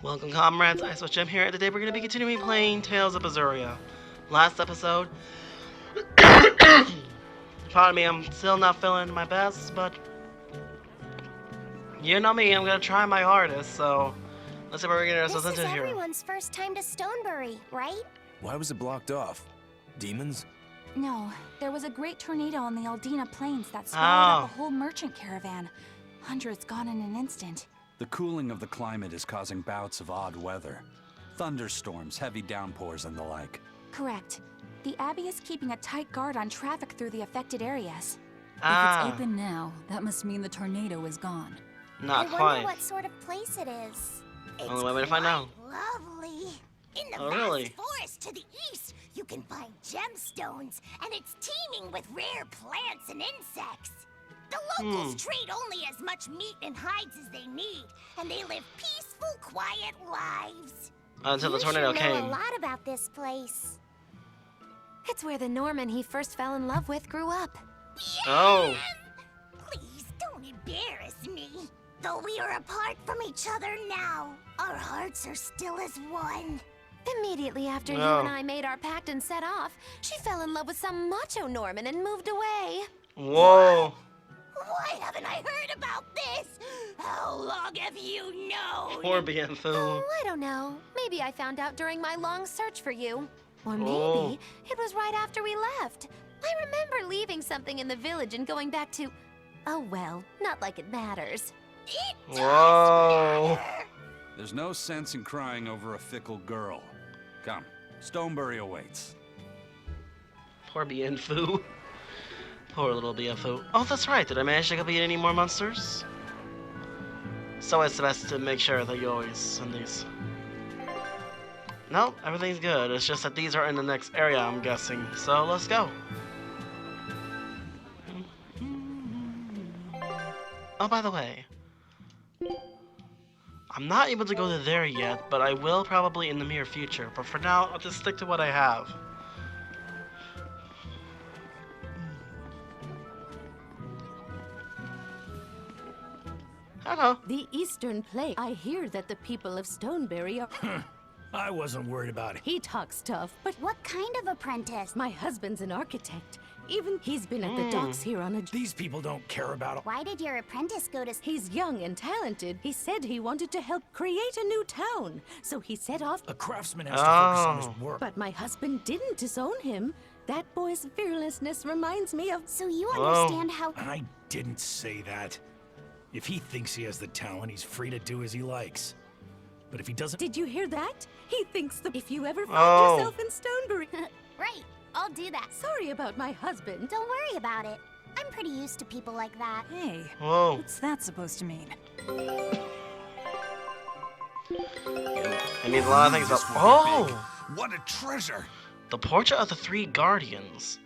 Welcome, comrades. IceWolfGem here, and today we're going to be continuing playing Tales of Berseria. Last episode, pardon me, I'm still not feeling my best, but you know me, I'm going to try my hardest, so let's see what we're getting ourselves This is into here. everyone's first time to Stonebury, right? Why was it blocked off? Demons? No, there was a great tornado on the Aldina Plains that swallowed up a whole merchant caravan. Hundreds gone in an instant. The cooling of the climate is causing bouts of odd weather. Thunderstorms, heavy downpours, and the like. Correct. The Abbey is keeping a tight guard on traffic through the affected areas. If it's open now, that must mean the tornado is gone. Not I quite. wonder what sort of place it is. Only way to find out. Lovely. In the Oh, vast really? forest to the east, you can find gemstones, and it's teeming with rare plants and insects. The locals trade only as much meat and hides as they need, and they live peaceful, quiet lives. Until the You tornado should know came. a lot about this place. It's where the Norman he first fell in love with grew up. Oh. Please don't embarrass me. Though we are apart from each other now, our hearts are still as one. Immediately after you Oh. and I made our pact and set off, she fell in love with some macho Norman and moved away. Whoa. Why haven't I heard about this? How long have you known? Poor Bienfu. Oh, I don't know. Maybe I found out during my long search for you. Or maybe Oh. it was right after we left. I remember leaving something in the village and going back to... Oh well, not like it matters. It does Whoa. matter. There's no sense in crying over a fickle girl. Come, Stonebury awaits. Poor Bienfu. Poor little Bienfu. Oh, that's right. Did I manage to complete any more monsters? So it's best to make sure that you always send these. No, everything's good. It's just that these are in the next area, I'm guessing. So let's go. Oh, by the way, I'm not able to go to there yet, but I will probably in the near future. But for now, I'll just stick to what I have. Hello. The Eastern Plague. I hear that the people of Stonebury are... I wasn't worried about it. He talks tough, but What kind of apprentice? my husband's an architect. Even he's been at the docks here on a... These people don't care about it. Why did your apprentice go to... He's young and talented. He said he wanted to help create a new town. So he set off... A craftsman has to focus on his work. But my husband didn't disown him. That boy's fearlessness reminds me of... So you Whoa. understand how... I didn't say that. If he thinks he has the talent, he's free to do as he likes. But if he doesn't... Did you hear that? He thinks that if you ever find Oh. yourself in Stonebury... Right, I'll do that. Sorry about my husband. Don't worry about it. I'm pretty used to people like that. Hey, Whoa. what's that supposed to mean? It means a lot of things. But oh, What a treasure! the portrait of the three guardians.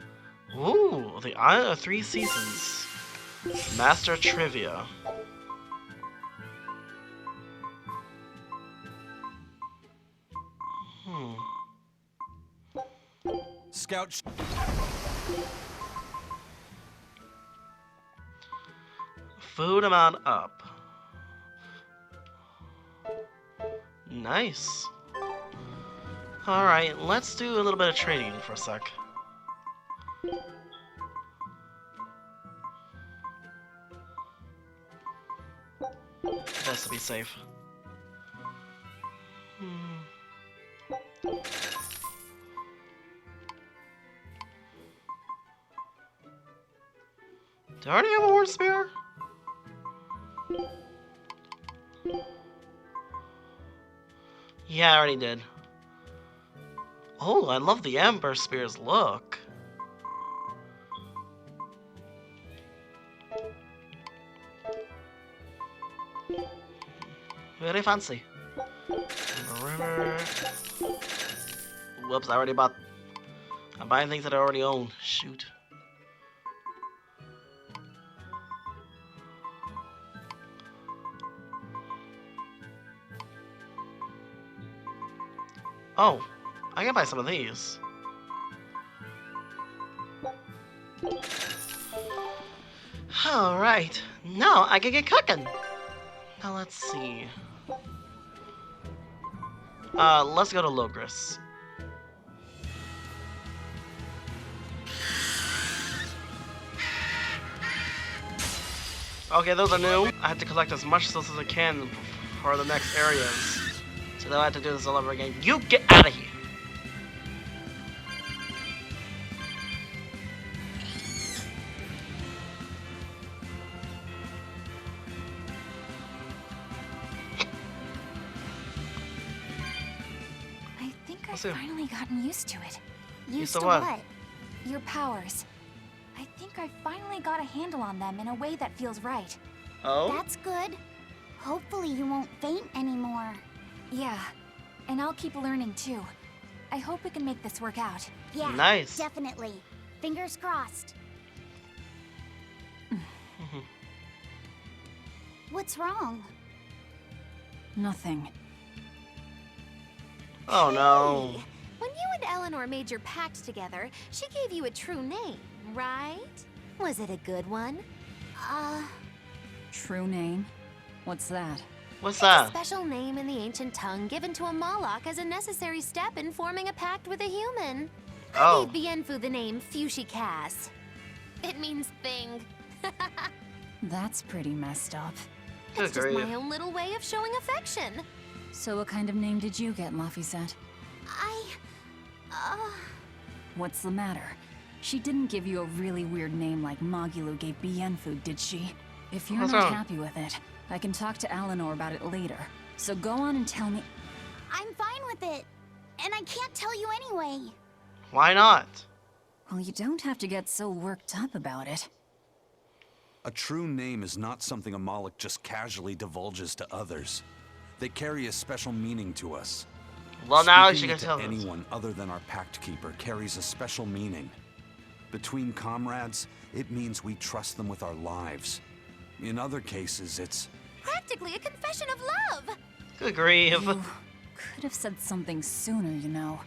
Ooh, the Island of Three Seasons. Master Trivia. Scout. Food amount up. Nice. Alright, let's do a little bit of trading for a sec. Best to be safe. Do I already have a horn spear? Yeah, I already did. Oh, I love the Ember Spear's look. Very fancy. River. Whoops, I already bought... I'm buying things that I already own. Shoot. Oh, I can buy some of these. Alright, now I can get cooking. Now let's see. Let's go to Logris. Okay, those are new. I have to collect as much souls as I can for the next areas. So now I have to do this all over again. You get out of here! I think I've What's it? finally gotten used to it. Used to what? Your powers. I think I finally got a handle on them in a way that feels right. Oh? That's good. Hopefully you won't faint anymore. Yeah, and I'll keep learning too. I hope we can make this work out. Yeah, Nice. definitely. Fingers crossed. What's wrong? Nothing. Oh no. Hey, when you and Eleanor made your pact together, she gave you a true name, right? Was it a good one? True name? What's that? What's It's a that? special name in the ancient tongue given to a Moloch as a necessary step in forming a pact with a human. I Oh. gave Bienfu the name Fushicas. It means thing. That's pretty messed up. Good It's just grief. my own little way of showing affection. So what kind of name did you get, Laphicet? What's the matter? She didn't give you a really weird name like Magulu gave Bienfu, did she? If you're What's not wrong? happy with it, I can talk to Eleanor about it later. So go on and tell me. I'm fine with it. And I can't tell you anyway. Why not? Well, you don't have to get so worked up about it. A true name is not something a Moloch just casually divulges to others. They carry a special meaning to us. Well, now Speaking she can it to tell us. anyone other than our Pact Keeper carries a special meaning. Between comrades, it means we trust them with our lives. In other cases, it's... Practically a confession of love. Good grief. You could have said something sooner, you know.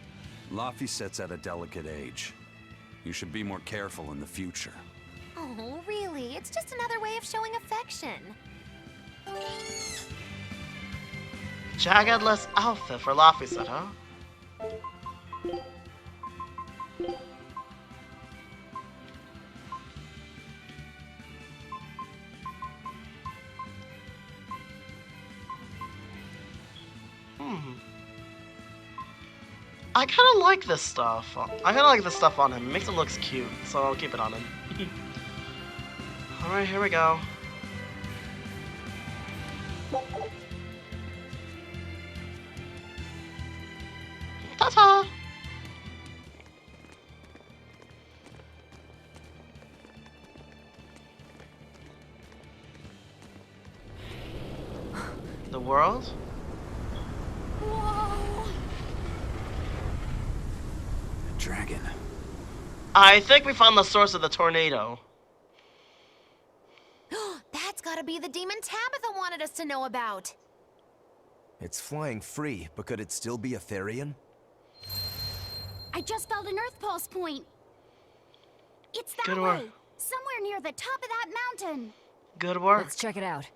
Laphicet's at a delicate age. You should be more careful in the future. Oh, really? It's just another way of showing affection. Jaggedless outfit for Laphicet, huh? I kind of like this stuff. I kind of like this stuff on him. It makes him look cute, so I'll keep it on him. Alright, here we go. Ta-ta! The world? Dragon. I think we found the source of the tornado. That's gotta be the demon Tabitha wanted us to know about. It's flying free, but could it still be a Therian? I just felt an Earth Pulse point. It's that Good way. work. Somewhere near the top of that mountain. Good work. Let's check it out.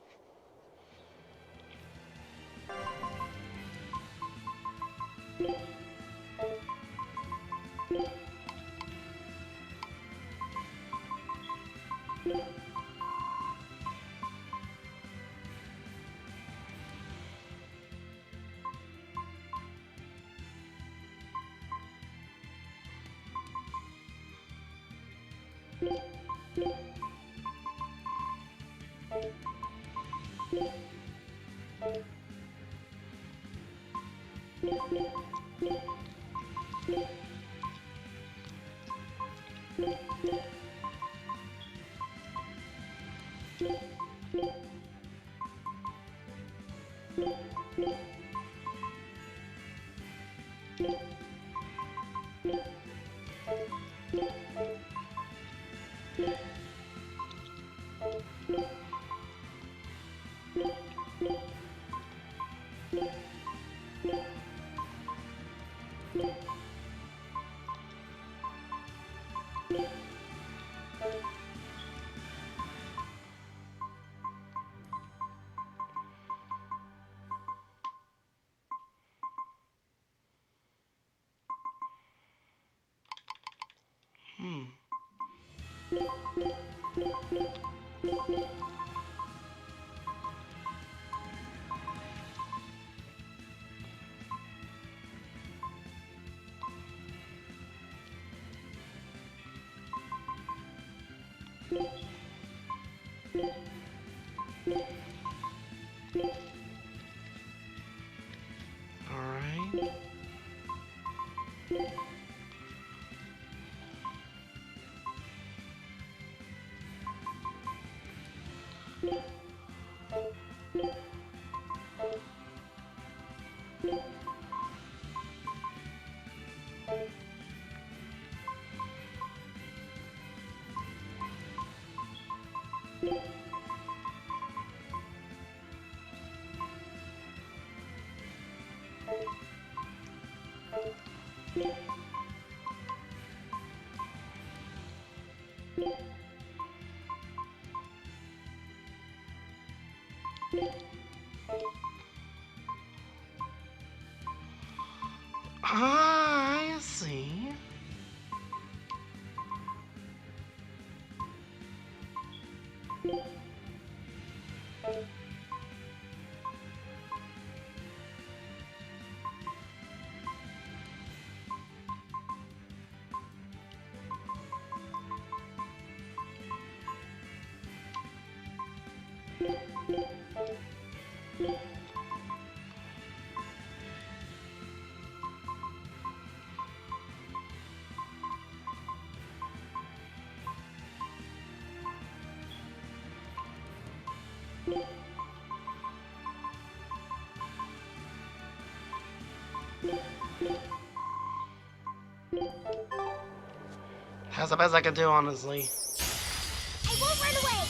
Alright. I see. That's the best I can do, honestly. I won't run away!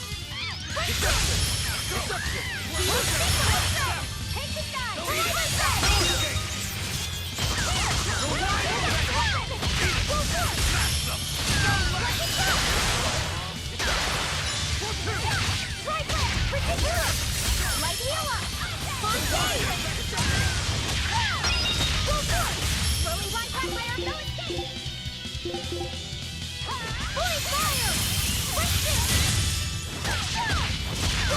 Take the side! Light heal up! Slowly one cut fire, no escape! Holy fire!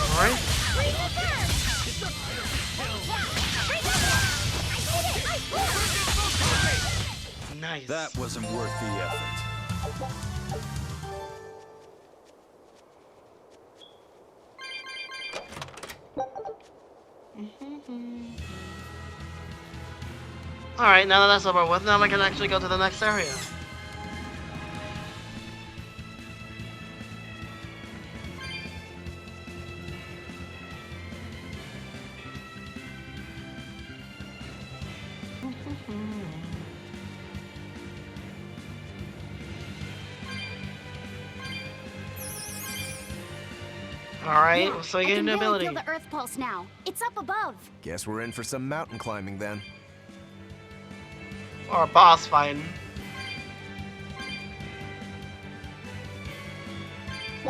Alright. Bring the burn! Nice. That wasn't worth the effort. Alright, now that that's over with, now I can actually go to the next area. Alright, so you get an I ability. can barely feel the Earth pulse now. It's up above. Guess we're in for some mountain climbing then. Or a boss fighting.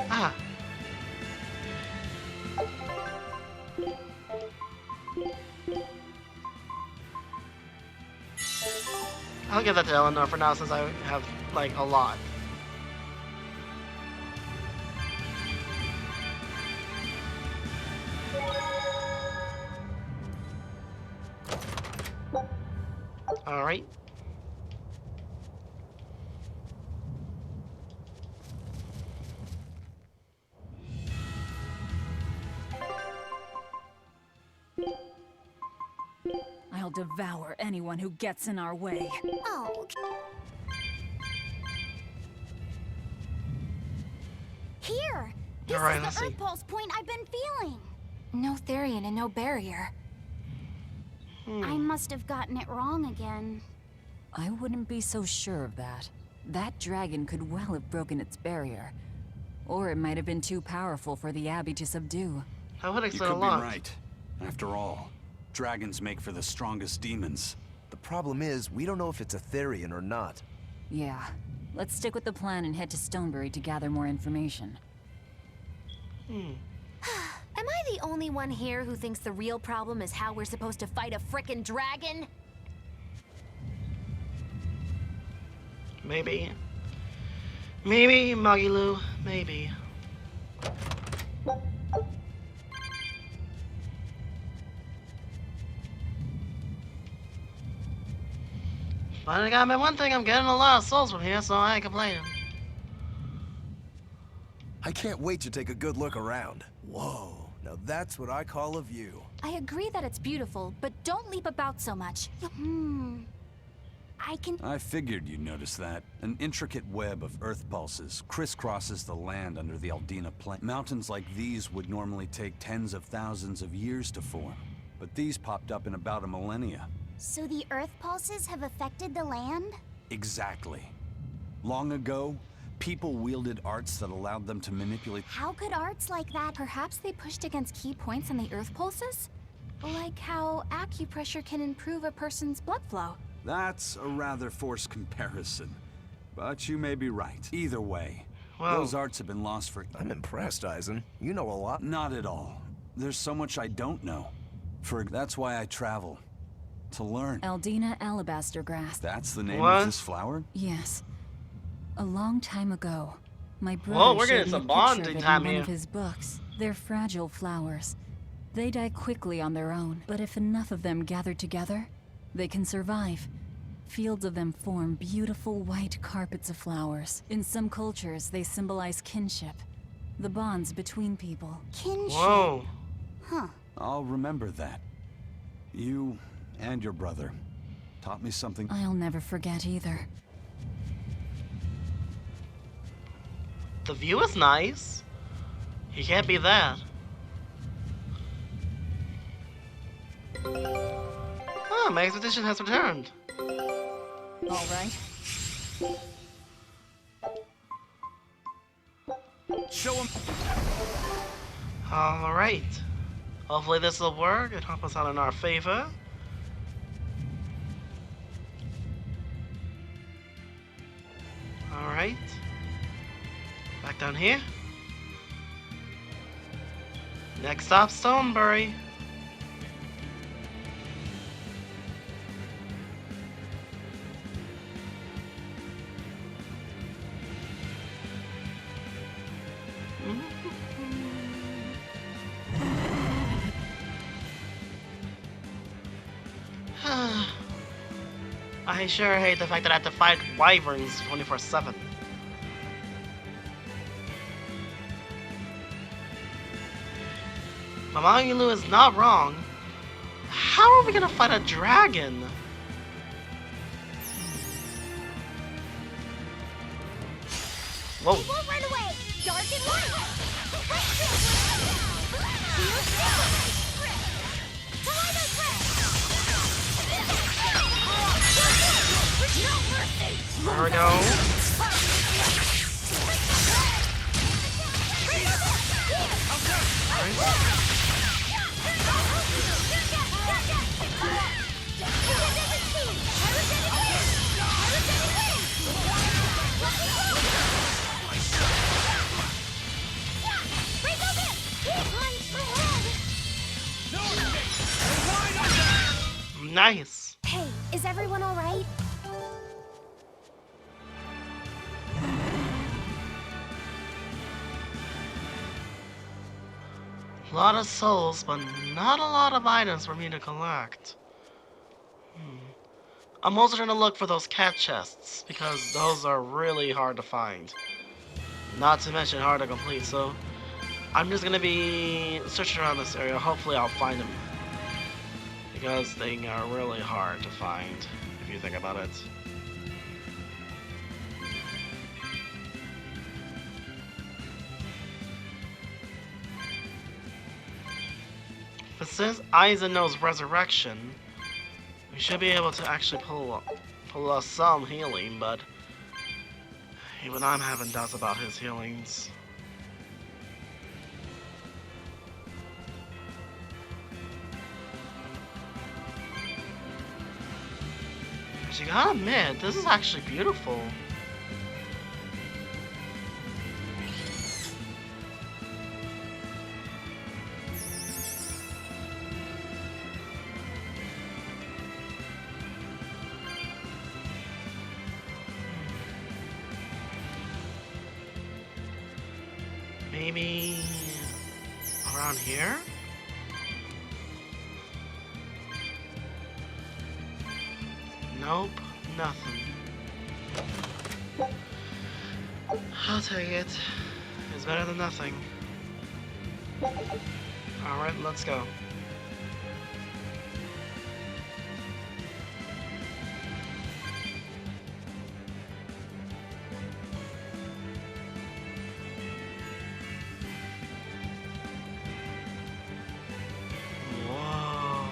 Ah. I'll give that to Eleanor for now since I have, like, a lot. Alright. I'll devour anyone who gets in our way. Oh. Here! This Alright, is let's the see. Earth pulse point I've been feeling. No Therian and no barrier. I must have gotten it wrong again. I wouldn't be so sure of that. That dragon could well have broken its barrier. Or it might have been too powerful for the Abbey to subdue. That would You explain a could be lot. right. After all, dragons make for the strongest demons. The problem is, we don't know if it's a Therian or not. Yeah. Let's stick with the plan and head to Stonebury to gather more information. Am I the only one here who thinks the real problem is how we're supposed to fight a frickin' dragon? Maybe. Maybe, Magilu, maybe. But I got me one thing, I'm getting a lot of souls from here, so I ain't complaining. I can't wait to take a good look around. Whoa, now that's what I call a view. I agree that it's beautiful, but don't leap about so much. I figured you'd notice that. An intricate web of earth pulses crisscrosses the land under the Aldina plain. Mountains like these would normally take tens of thousands of years to form, but these popped up in about a millennia. So the earth pulses have affected the land? Exactly. Long ago, people wielded arts that allowed them to manipulate... How could arts like that? Perhaps they pushed against key points on the earth pulses? Like how acupressure can improve a person's blood flow. That's a rather forced comparison, but you may be right. Either way, Wow. those arts have been lost for... I'm impressed, Eisen. You know a lot. Not at all. There's so much I don't know. That's why I travel. To learn. Aldina alabaster grass. That's the name What? of this flower? Yes. A long time ago, my brother Whoa, we're showed getting me a some picture bonding of it time in one here. of his books. They're fragile flowers. They die quickly on their own, but if enough of them gather together, they can survive. Fields of them form beautiful white carpets of flowers. In some cultures, they symbolize kinship, the bonds between people. Kinship. Whoa. Huh. I'll remember that. You and your brother taught me something. I'll never forget either. The view is nice. You can't beat that. Ah, my expedition has returned. All right. Show him. Alright. Hopefully this will work and help us out in our favor. Alright. Back down here. Next stop, Stonebury. I sure hate the fact that I have to fight wyverns 24/7. Mamagilu is not wrong. How are we gonna fight a dragon? Whoa. It won't run away! Dark and light! There we go. Nice. Hey, is everyone all right? A lot of souls, but not a lot of items for me to collect. I'm also gonna look for those cat chests, because those are really hard to find. Not to mention hard to complete, so I'm just gonna be searching around this area. Hopefully I'll find them. Because they are really hard to find, if you think about it. But since Eisen knows resurrection, we should be able to actually pull us some healing, but even I'm having doubts about his healings. But you gotta admit, this is actually beautiful. Maybe around here? Nope, nothing. I'll take it. It's better than nothing. Alright, let's go. Whoa.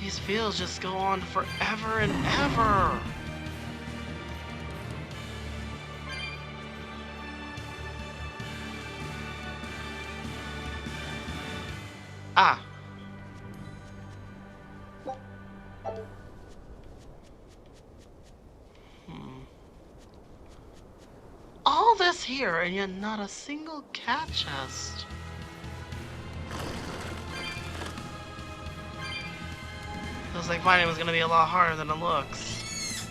These fields just go on forever and ever. Ah. All this here and yet not a single cat chest. Looks like finding was gonna be a lot harder than it looks.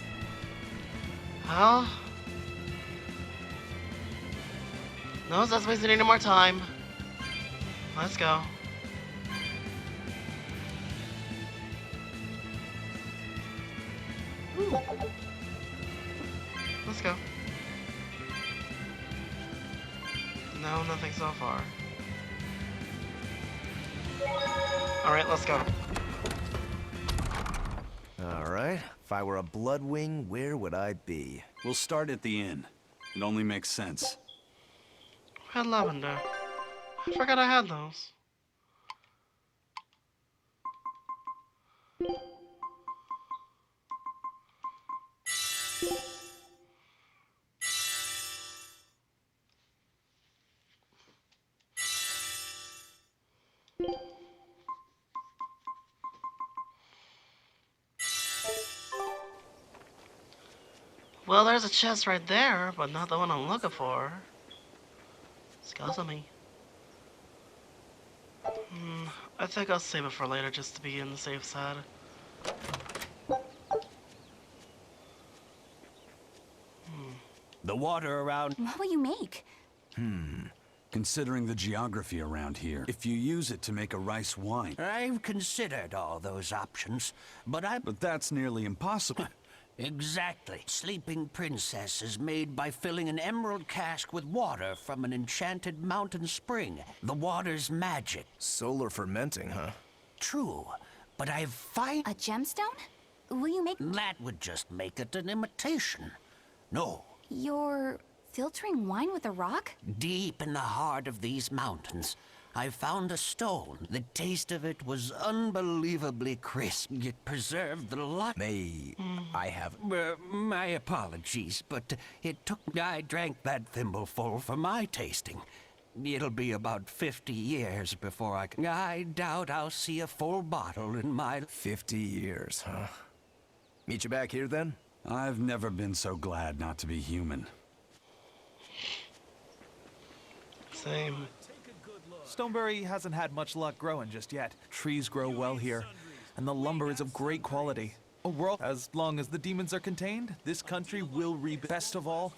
Well, no sense wasting any more time. Let's go. Ooh. Let's go. No, nothing so far. Alright, let's go. Alright, if I were a Bloodwing, where would I be? We'll start at the inn. It only makes sense. Red lavender. I forgot I had those. Well, there's a chest right there, but not the one I'm looking for. Excuse me. I think I'll save it for later just to be in the safe side. The water around... What will you make? Considering the geography around here, if you use it to make a rice wine... I've considered all those options, but But that's nearly impossible. Exactly. Sleeping Princess is made by filling an emerald cask with water from an enchanted mountain spring. The water's magic. Solar fermenting, huh? True, but I've find... A gemstone? Will you make... That would just make it an imitation. No. You're filtering wine with a rock? Deep in the heart of these mountains, I found a stone. The taste of it was unbelievably crisp. It preserved the lot. May I have... My apologies, but it took... I drank that thimbleful for my tasting. It'll be about 50 years before I doubt I'll see a full bottle in my... 50 years, huh? Meet you back here, then? I've never been so glad not to be human. Same. Stoneberry hasn't had much luck growing just yet. Trees grow well here, and the lumber is of great quality. As long as the demons are contained, this country will rebuild. Best of all,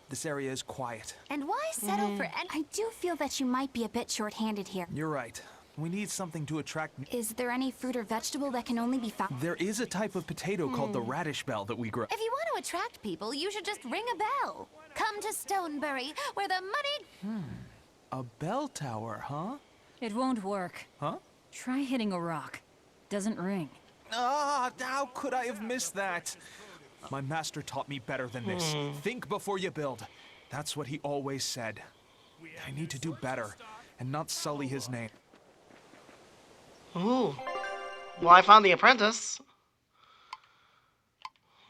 this area is quiet. And why settle for... I do feel that you might be a bit short-handed here. You're right. We need something to attract... Is there any fruit or vegetable that can only be found? There is a type of potato called the radish bell that we grow. If you want to attract people, you should just ring a bell. Come to Stoneberry, where the money... A bell tower, huh? It won't work. Huh? Try hitting a rock. Doesn't ring. Ah, how could I have missed that? My master taught me better than this. Think before you build. That's what he always said. I need to do better and not sully his name. Ooh. Well, I found the apprentice.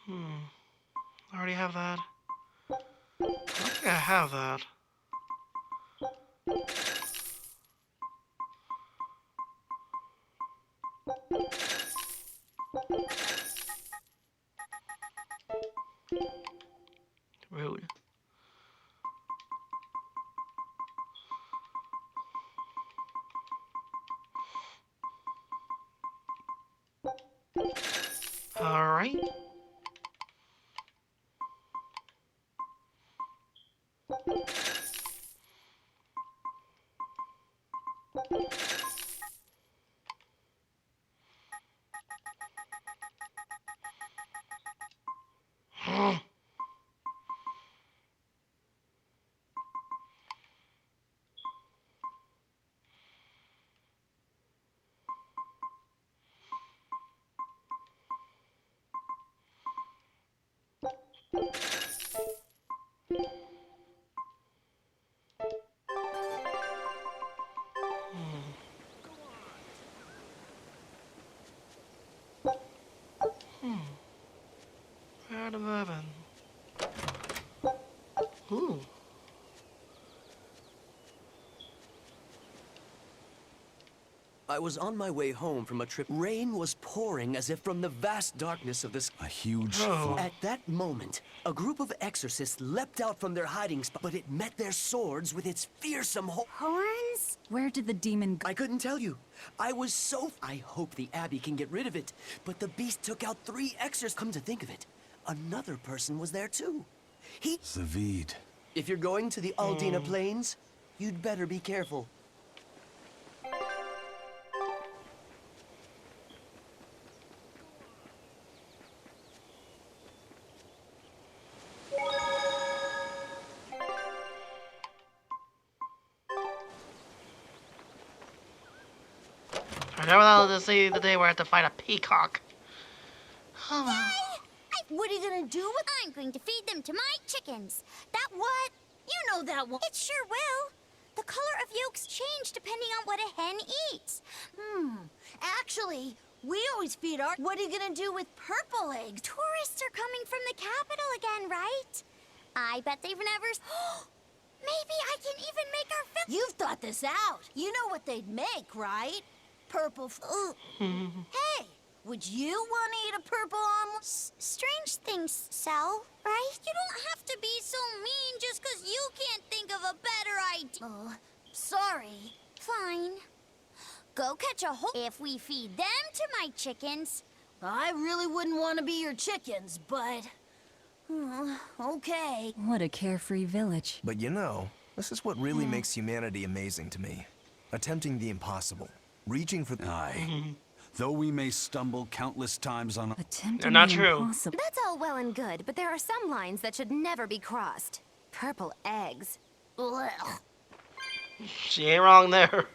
I already have that. I don't think I have that. Rude. All right. Where the moving? Ooh. I was on my way home from a trip. Rain was pouring as if from the vast darkness of this. A huge. At that moment, a group of exorcists leapt out from their hiding spot, but it met their swords with its fearsome Horns? Where did the demon go? I couldn't tell you. I was so. I hope the Abbey can get rid of it. But the beast took out 3 exorcists. Come to think of it, another person was there too. Zavid. If you're going to the Aldina Plains, you'd better be careful. I never thought to see the day where I have to fight a peacock. What are you gonna do with? I'm going to feed them to my chickens. That what? You know that one. It sure will. The color of yolks change depending on what a hen eats. Actually, we always feed our. What are you gonna do with purple eggs? Tourists are coming from the capital again, right? I bet they've never. Maybe I can even make our. You've thought this out. You know what they'd make, right? Purple. Hey, would you want to eat a purple omelet? Strange things sell, right? You don't have to be so mean just because you can't think of a better idea. Oh, sorry. Fine. Go catch a whole. If we feed them to my chickens. I really wouldn't want to be your chickens, but. Okay. What a carefree village. But you know, this is what really makes humanity amazing to me. Attempting the impossible. Reaching for. Aye. Though we may stumble countless times on. Attempting not the true. impossible. That's all well and good, but there are some lines that should never be crossed. Purple eggs. Ugh. She ain't wrong there.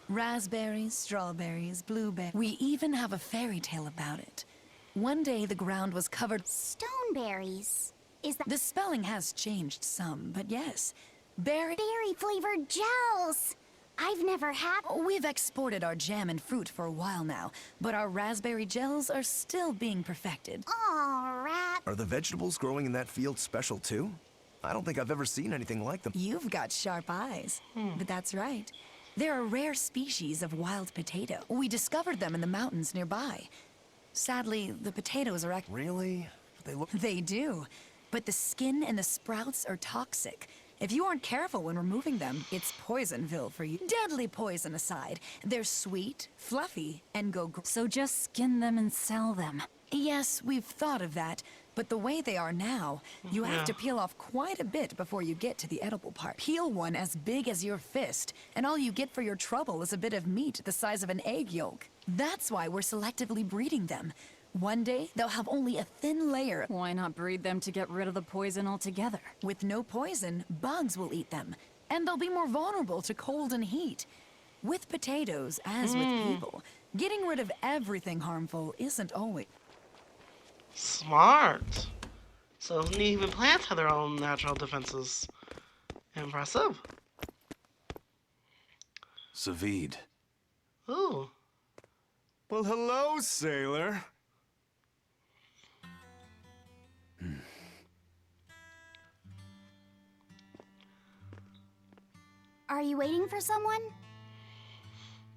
Raspberries, strawberries, blueberries. We even have a fairy tale about it. One day the ground was covered. Stoneberries. Is that. The spelling has changed some, but yes. Berry flavored gels. I've never had. We've exported our jam and fruit for a while now, but our raspberry gels are still being perfected. Aw, rat. Are the vegetables growing in that field special too? I don't think I've ever seen anything like them. You've got sharp eyes. But that's right. They're a rare species of wild potato. We discovered them in the mountains nearby. Sadly, the potatoes are Really? They do. But the skin and the sprouts are toxic. If you aren't careful when removing them, it's Poisonville for you. Deadly poison aside, they're sweet, fluffy, and So just skin them and sell them. Yes, we've thought of that, but the way they are now, you have to peel off quite a bit before you get to the edible part. Peel one as big as your fist, and all you get for your trouble is a bit of meat the size of an egg yolk. That's why we're selectively breeding them. One day, they'll have only a thin layer. Why not breed them to get rid of the poison altogether? With no poison, bugs will eat them, and they'll be more vulnerable to cold and heat. With potatoes, as with people, getting rid of everything harmful isn't always... Smart. So even plants have their own natural defenses. Impressive. Zavid. Ooh. Well, hello, sailor. Are you waiting for someone?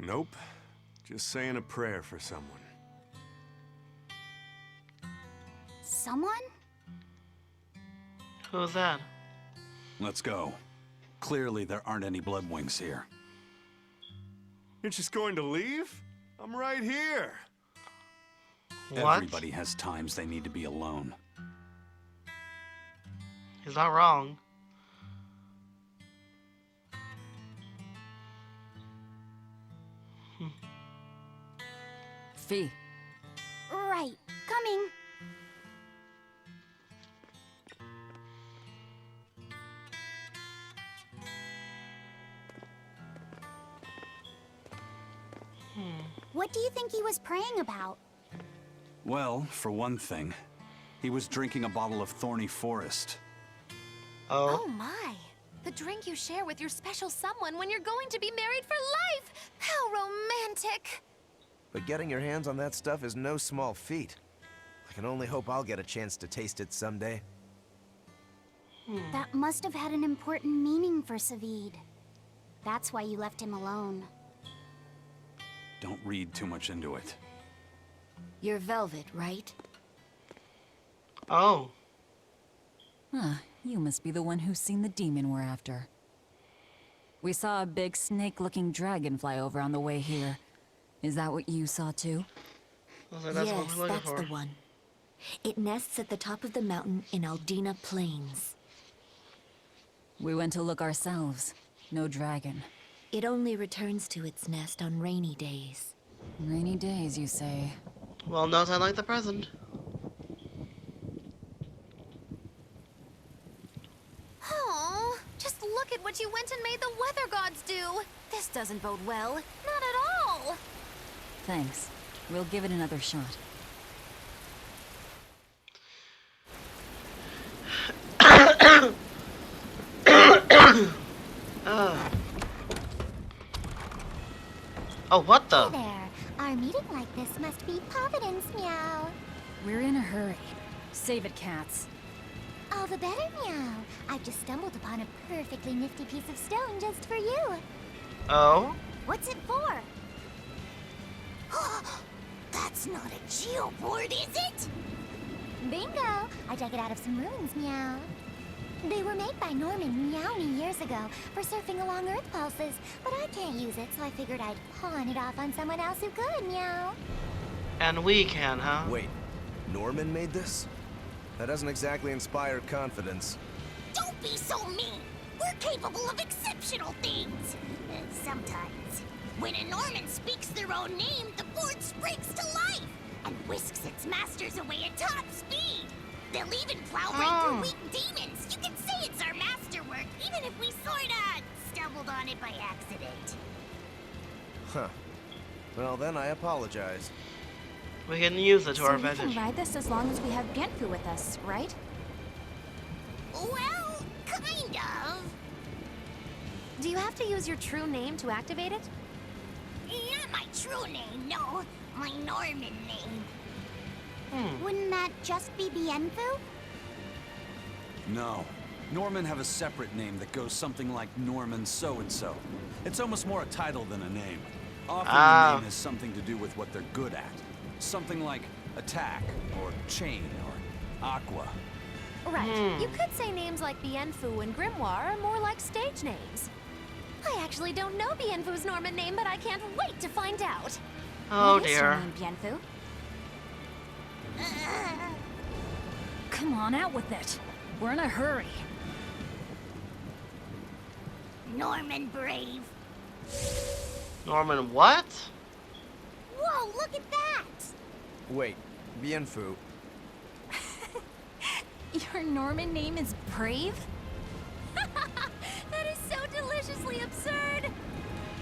Nope. Just saying a prayer for someone. Someone? Who's that? Let's go. Clearly, there aren't any bloodwings here. You're just going to leave? I'm right here. What? Everybody has times they need to be alone. He's not wrong. fee. Right. Coming. What do you think he was praying about? Well, for one thing, he was drinking a bottle of thorny forest. Oh my. The drink you share with your special someone when you're going to be married for life! How romantic! But getting your hands on that stuff is no small feat. I can only hope I'll get a chance to taste it someday. That must have had an important meaning for Savid. That's why you left him alone. Don't read too much into it. You're Velvet, right? Oh. Huh, you must be the one who's seen the demon we're after. We saw a big snake-looking dragon fly over on the way here. Is that what you saw too? Yes, that's the one. It nests at the top of the mountain in Aldina Plains. We went to look ourselves. No dragon. It only returns to its nest on rainy days. Rainy days, you say? Well, not unlike the present. Oh, just look at what you went and made the weather gods do. This doesn't bode well. Not at all. Thanks. We'll give it another shot. Oh, what the? Hey there. Our meeting like this must be Providence, meow. We're in a hurry. Save it, cats. All the better, meow. I've just stumbled upon a perfectly nifty piece of stone just for you. Oh? What's it for? That's not a geoboard, is it? Bingo! I dug it out of some ruins, meow. They were made by Norman Meowny years ago for surfing along Earth pulses, but I can't use it, so I figured I'd pawn it off on someone else who could, meow. And we can, huh? Wait, Norman made this? That doesn't exactly inspire confidence. Don't be so mean! We're capable of exceptional things! Sometimes. When a Norman speaks their own name, the board springs to life and whisks its masters away at top speed. They'll even plow right through weak demons. You can say it's our masterwork, even if we sorta stumbled on it by accident. Huh. Well, then I apologize. We can use it to our So we advantage. can ride this as long as we have Bienfu with us, right? Well, kind of. Do you have to use your true name to activate it? Not my true name, no. My Norman name. Wouldn't that just be Bienfu? No. Norman have a separate name that goes something like Norman so-and-so. It's almost more a title than a name. Often the name has something to do with what they're good at. Something like attack, or chain, or aqua. Right. You could say names like Bienfu and Grimoire are more like stage names. I actually don't know Bienfu's Norman name, but I can't wait to find out. Oh What is your dear. name, Bienfu? Come on, out with it. We're in a hurry. Norman Brave. Norman what? Whoa, look at that! Wait, Bienfu. Your Norman name is Brave? That is so deliciously absurd.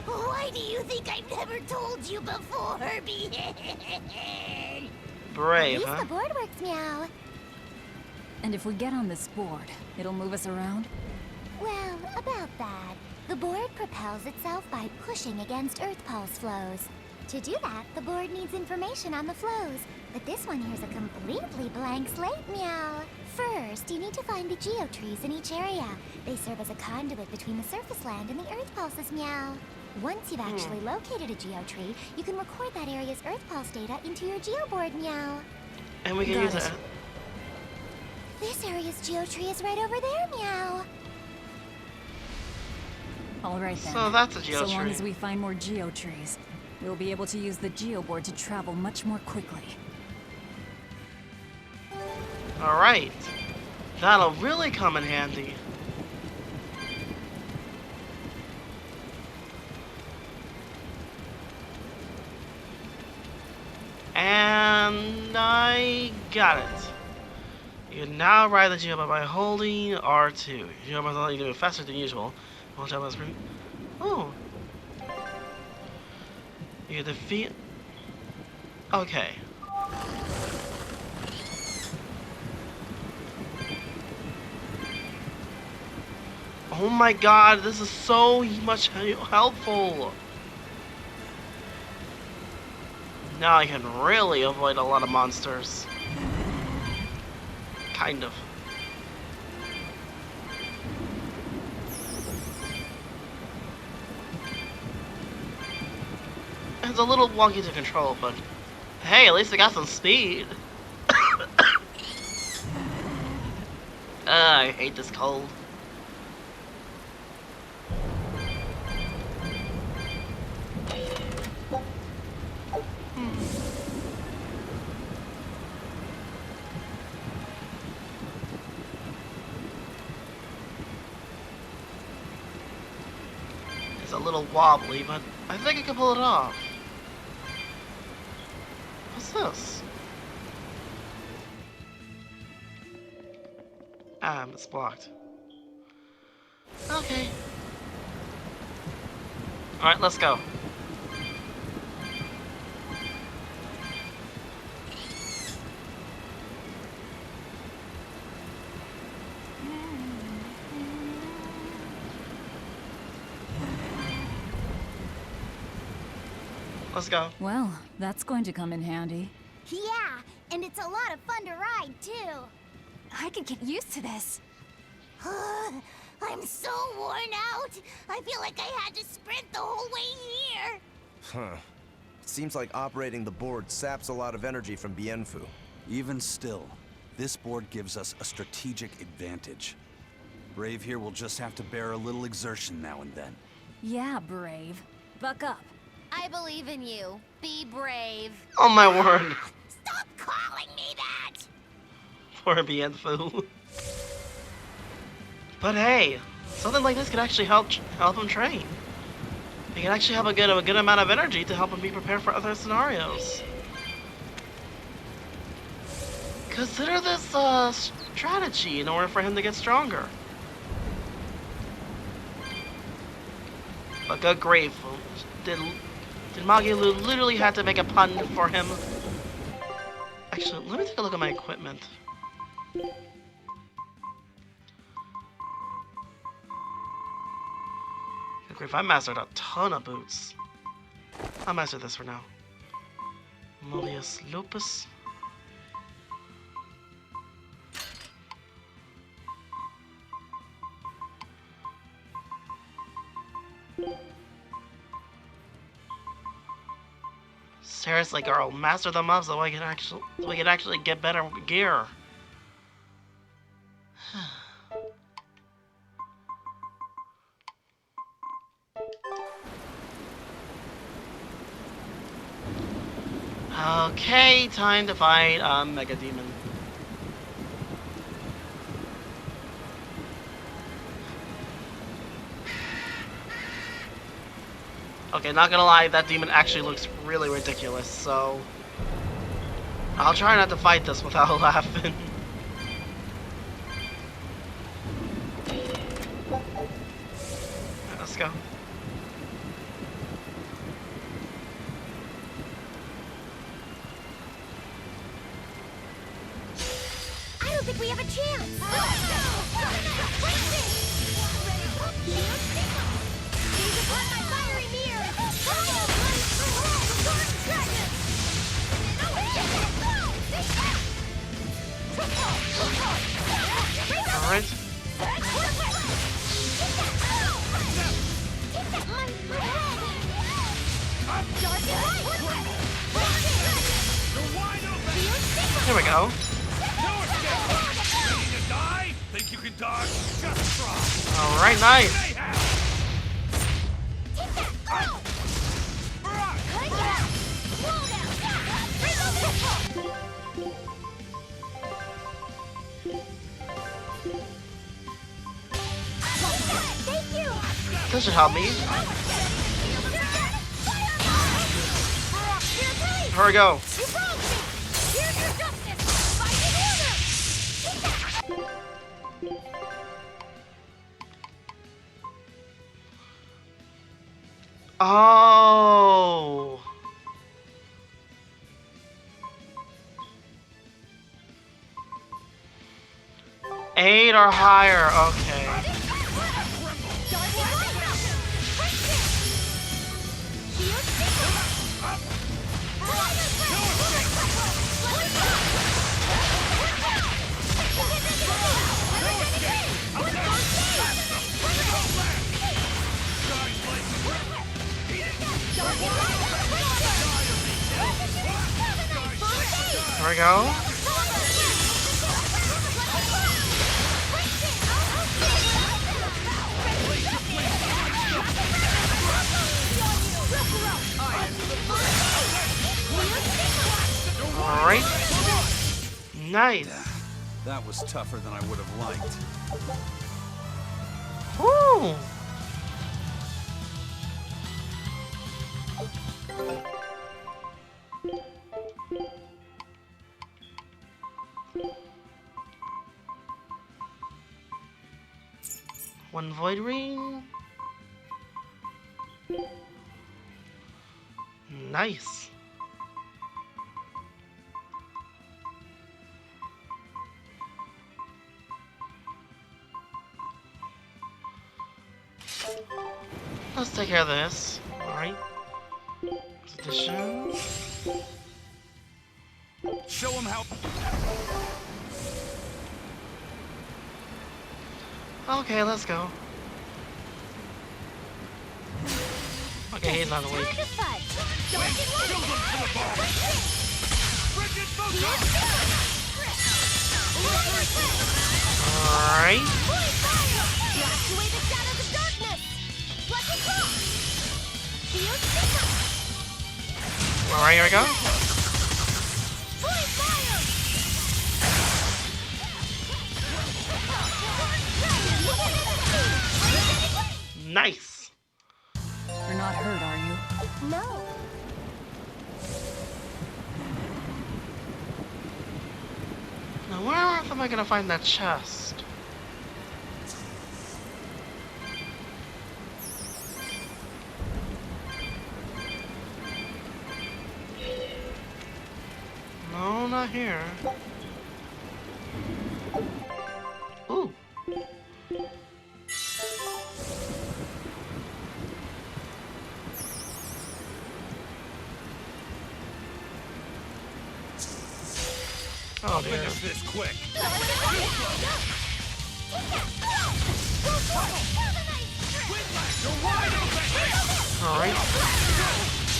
Why do you think I've never told you before, Bien? Brave, At least huh? the board works, meow. And if we get on this board, it'll move us around? Well, about that. The board propels itself by pushing against Earth pulse flows. To do that, the board needs information on the flows. But this one here's a completely blank slate, meow. First, you need to find the geotrees in each area. They serve as a conduit between the surface land and the Earth pulses, meow. Once you've actually located a geotree, you can record that area's Earth pulse data into your geoboard, meow. And we can use it. This area's geotree is right over there, meow. All right then. So that's a So long geotree. as we find more geotrees, we'll be able to use the geoboard to travel much more quickly. Alright. That'll really come in handy. And I got it. You can now ride the Geoba by holding R2. Geoba is allowing you to move faster than usual. Watch out, screen. Oh. You defeat. Okay. Oh my god, this is so much helpful. Now I can really avoid a lot of monsters. Kind of. It's a little wonky to control, but hey, at least I got some speed. I hate this cold. It's a little wobbly, but I think I can pull it off. What's this? Ah, it's blocked. Okay. Alright, let's go. Let's go. Well, that's going to come in handy. Yeah, and it's a lot of fun to ride, too. I could get used to this. I'm so worn out. I feel like I had to sprint the whole way here. Huh. It seems like operating the board saps a lot of energy from Bienfu. Even still, this board gives us a strategic advantage. Brave here will just have to bear a little exertion now and then. Yeah, Brave. Buck up. I believe in you. Be brave. Oh my word. Stop calling me that! Poor Bienfu. But hey, something like this could actually help him train. It can actually have a good amount of energy to help him be prepared for other scenarios. Consider this strategy in order for him to get stronger. But good grief, did Magilu literally have to make a pun for him? Actually, let me take a look at my equipment. Good grief, I mastered a ton of boots. I'll master this for now. Mollius Lupus. Seriously, girl, master them up so we can actually get better gear. Okay, time to fight a Mega Demon. Okay, not gonna lie, that demon actually looks really ridiculous, so I'll try not to fight this without laughing. Alright, let's go. I don't think we have a chance. Alright. There we go. Think you can dodge? Just try. Alright, nice. This should help me. Here we go. Oh. 8 or higher. Okay. There we go. Alright. Nice. That was tougher than I would have liked. Woo! One void ring. Nice. Let's take care of this. Alright. Addition. Show him how. Okay, let's go. Okay, he's not awake. Alright. Alright, here we go. Nice. You're not hurt, are you? No. Now where on earth am I gonna find that chest? No, not here. Ooh. Oh dear. Finish this quick. Alright.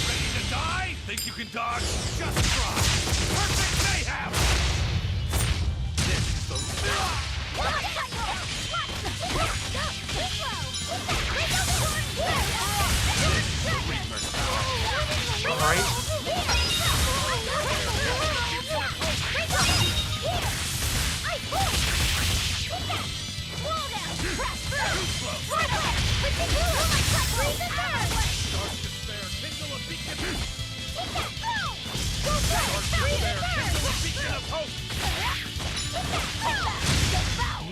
Ready to die? Think you can dodge? Just try. Perfect mayhem! This is the Alright.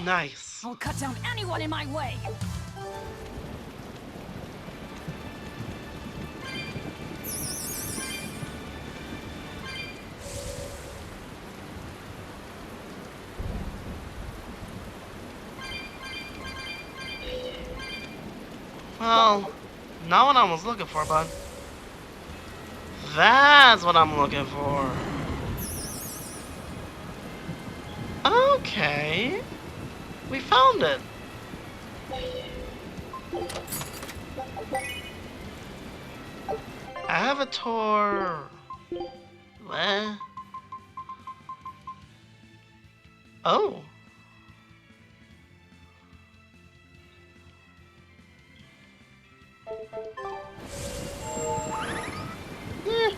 Nice. I'll cut down anyone in my way. Well, not what I was looking for, bud. That's what I'm looking for. Okay. We found it. Avatar. What? Oh. Eh.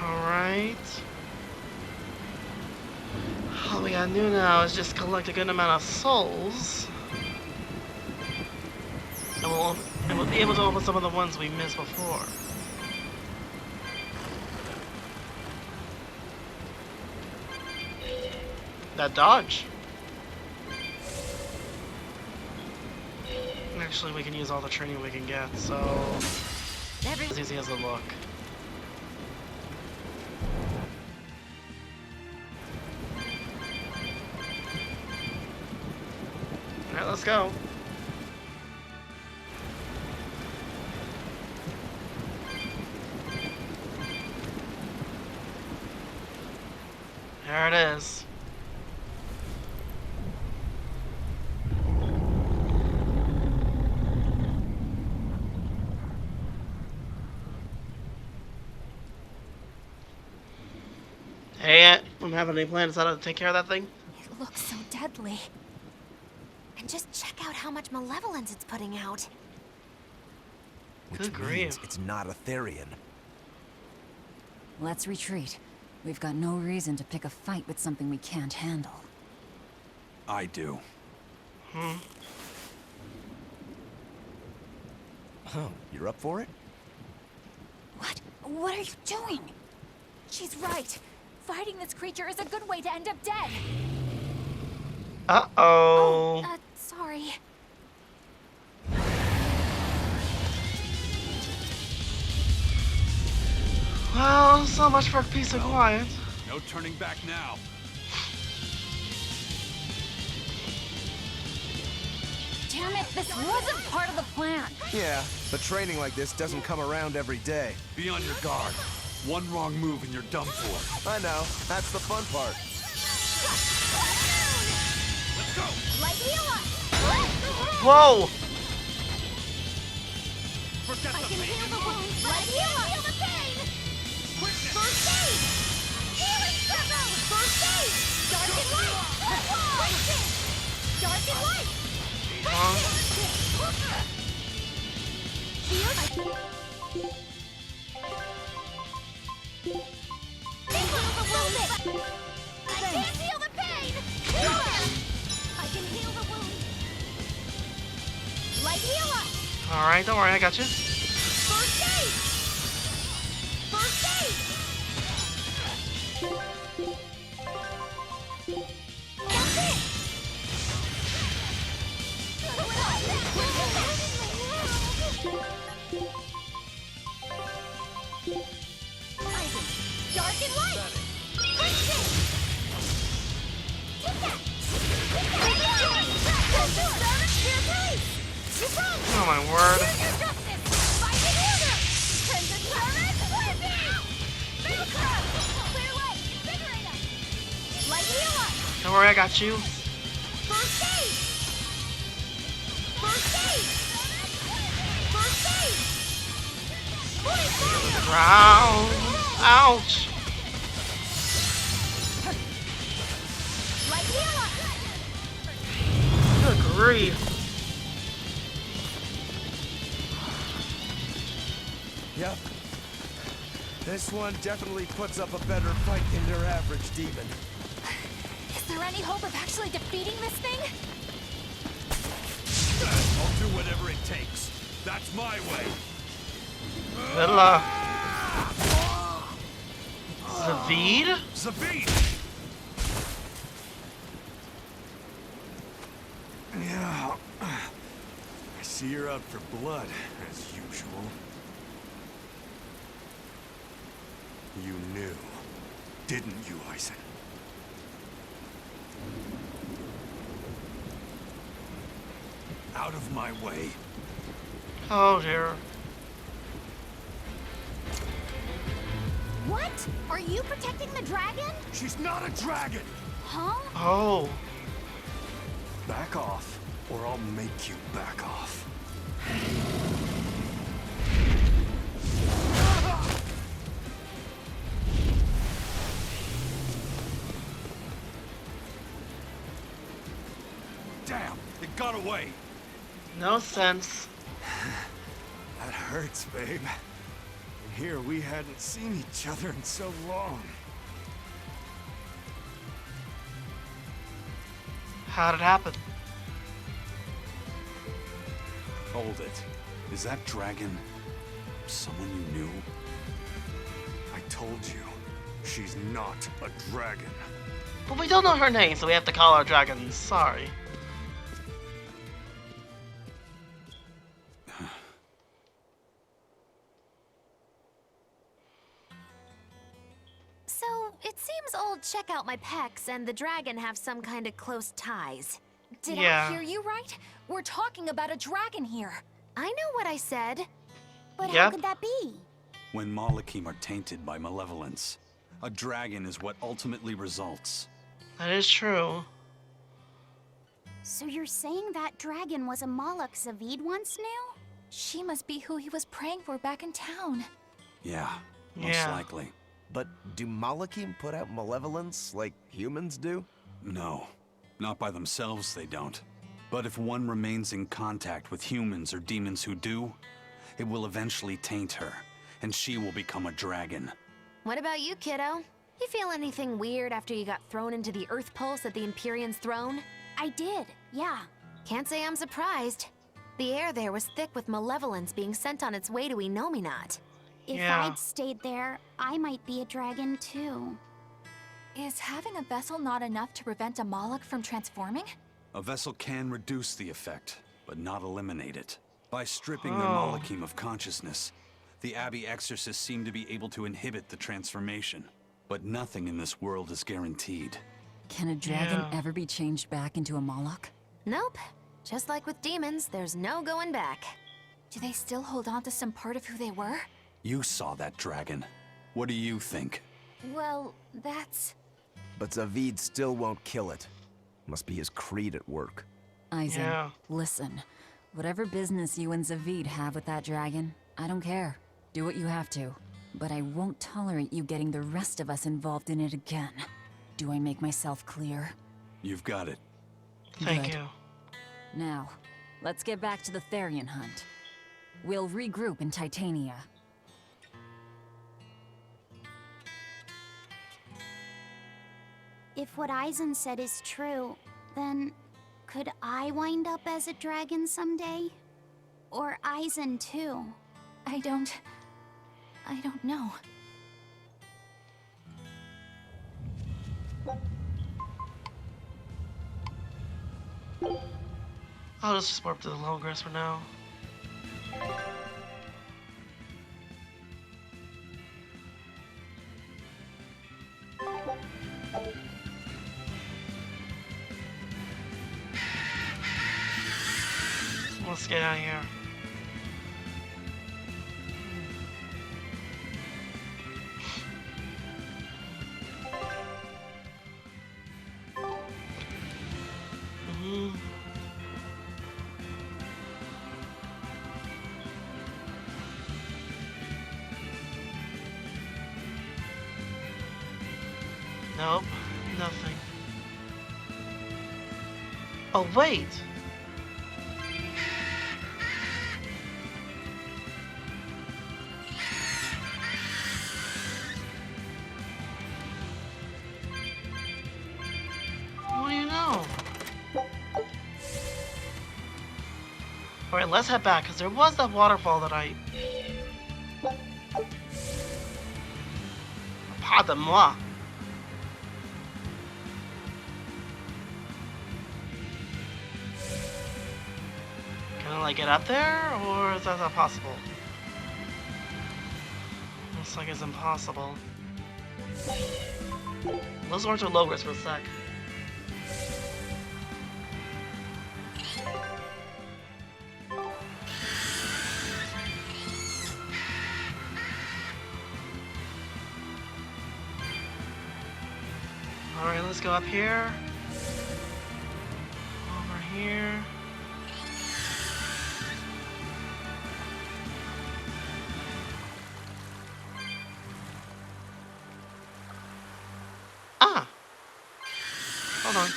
Alright. All we gotta do now is just collect a good amount of souls. And we'll be able to open some of the ones we missed before. That dodge. Actually, we can use all the training we can get, so as easy as it look. Alright, let's go. There it is. Hey, I'm having any plans how to take care of that thing? It looks so deadly. And just check out how much malevolence it's putting out. Which means it's not a Therian. Let's retreat. We've got no reason to pick a fight with something we can't handle. I do. Oh, you're up for it? What? What are you doing? She's right. Fighting this creature is a good way to end up dead. Uh-oh. Sorry. Well, so much for peace and quiet. No turning back now. Damn it, this wasn't part of the plan. Yeah, but training like this doesn't come around every day. Be on your guard. One wrong move and you're done for. I know, that's the fun part. Let's go! Whoa! Forget I the can pain. heal the wound. Let's heal the pain. First aid. Healing circle. First aid. Dark and light. Quick it. Dark and light. I can't feel the pain! I can heal the wound! Light healer! Alright, don't worry, I got you. First aid! First aid! That's it! Dark and light! Fix it! Take that! Oh my word. Don't worry, I got you. First aid! First aid! First aid! Ground. Ouch. Light healer! Good grief. Yep. This one definitely puts up a better fight than your average demon. Is there any hope of actually defeating this thing? I'll do whatever it takes. That's my way. Good luck. Zavid? Zavid! Yeah. I see you're out for blood, as usual. You knew, didn't you, Ison? Out of my way. Oh dear. What? Are you protecting the dragon? She's not a dragon! Huh? Oh. Back off, or I'll make you back off. Damn, it got away. No sense. That hurts, babe. And here we hadn't seen each other in so long. How'd it happen? Hold it. Is that dragon someone you knew? I told you, she's not a dragon. But we don't know her name, so we have to call her Dragon. Sorry. So, it seems old Check Out My Pecs and the dragon have some kind of close ties. Did I hear you right? We're talking about a dragon here. I know what I said. But how could that be? When Malachim are tainted by malevolence, a dragon is what ultimately results. That is true. So you're saying that dragon was a Malak Zavid once knew? She must be who he was praying for back in town. Yeah, most likely. But do Malachim put out malevolence like humans do? No, not by themselves they don't. But if one remains in contact with humans or demons who do, it will eventually taint her, and she will become a dragon. What about you, kiddo? You feel anything weird after you got thrown into the Earth Pulse at the Empyrean's throne? I did, yeah. Can't say I'm surprised. The air there was thick with malevolence being sent on its way to Enominat. If I'd stayed there, I might be a dragon too. Is having a vessel not enough to prevent a Malak from transforming? A vessel can reduce the effect, but not eliminate it. By stripping their Malachim of consciousness, the Abbey exorcists seem to be able to inhibit the transformation. But nothing in this world is guaranteed. Can a dragon ever be changed back into a Malak? Nope. Just like with demons, there's no going back. Do they still hold on to some part of who they were? You saw that dragon. What do you think? Well, that's... But Zavid still won't kill it. Must be his creed at work. Eisen, listen. Whatever business you and Zavid have with that dragon, I don't care. Do what you have to. But I won't tolerate you getting the rest of us involved in it again. Do I make myself clear? You've got it. Thank you. Now, let's get back to the Therian hunt. We'll regroup in Titania. If what Eisen said is true, then could I wind up as a dragon someday? Or Eisen too? I don't know. I'll just warp to the Logres for now. Let's get out of here. Nope, nothing. Oh, wait! What do you know? Alright, let's head back, because there was that waterfall that I... Pardon-moi. Can I, like, get up there, or is that not possible? Looks like it's impossible. Let's go to Logres for a sec. Alright, let's go up here. Over here. Ah! Hold on.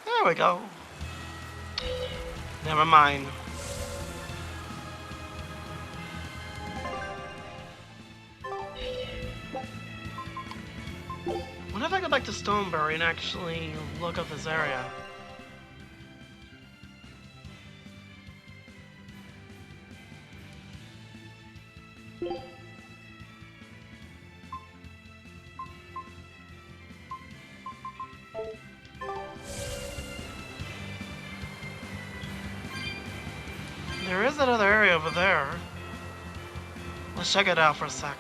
There we go. Never mind. What if I go back to Stoneberry and actually look up this area? There is that other area over there. Let's check it out for a sec.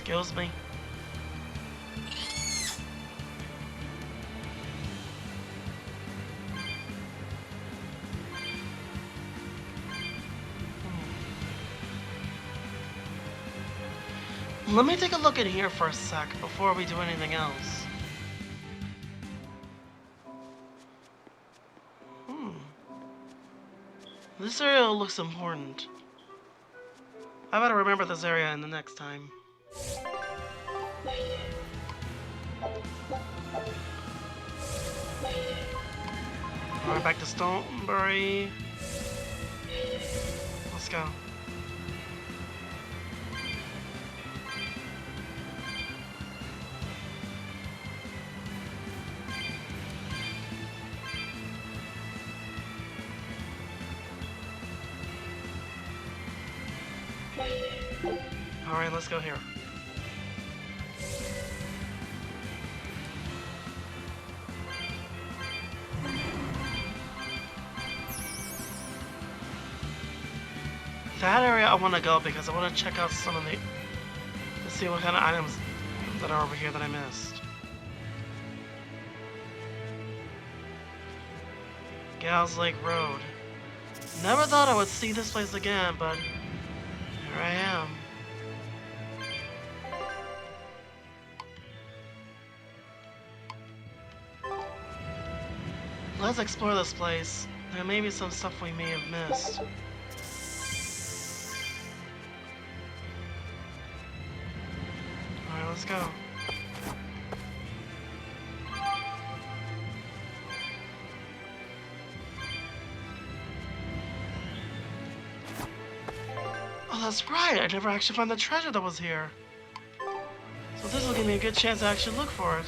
Excuse me. Let me take a look in here for a sec before we do anything else. This area looks important. I better remember this area in the next time. Alright, back to Stonebury. Let's go. Alright, let's go here. That area I want to go because I want to check out some of the... to see what kind of items that are over here that I missed. Gals Lake Road. Never thought I would see this place again, but here I am. Let's explore this place. There may be some stuff we may have missed. Alright, let's go. Oh, that's right! I never actually found the treasure that was here. So this will give me a good chance to actually look for it.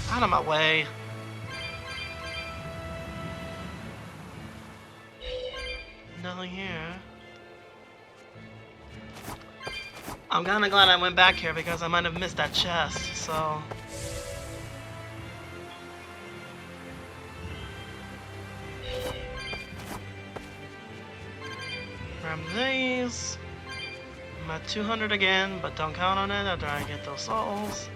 Out of my way. Nothing here. I'm kinda glad I went back here because I might have missed that chest, so... grab these. I'm at 200 again, but don't count on it after I get those souls.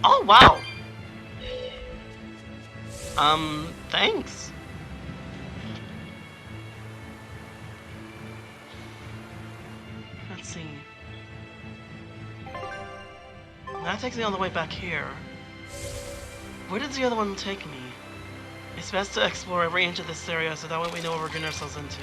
Oh, wow! Thanks. Let's see. That takes me all the way back here. Where did the other one take me? It's best to explore every inch of this area so that way we know what we're getting ourselves into.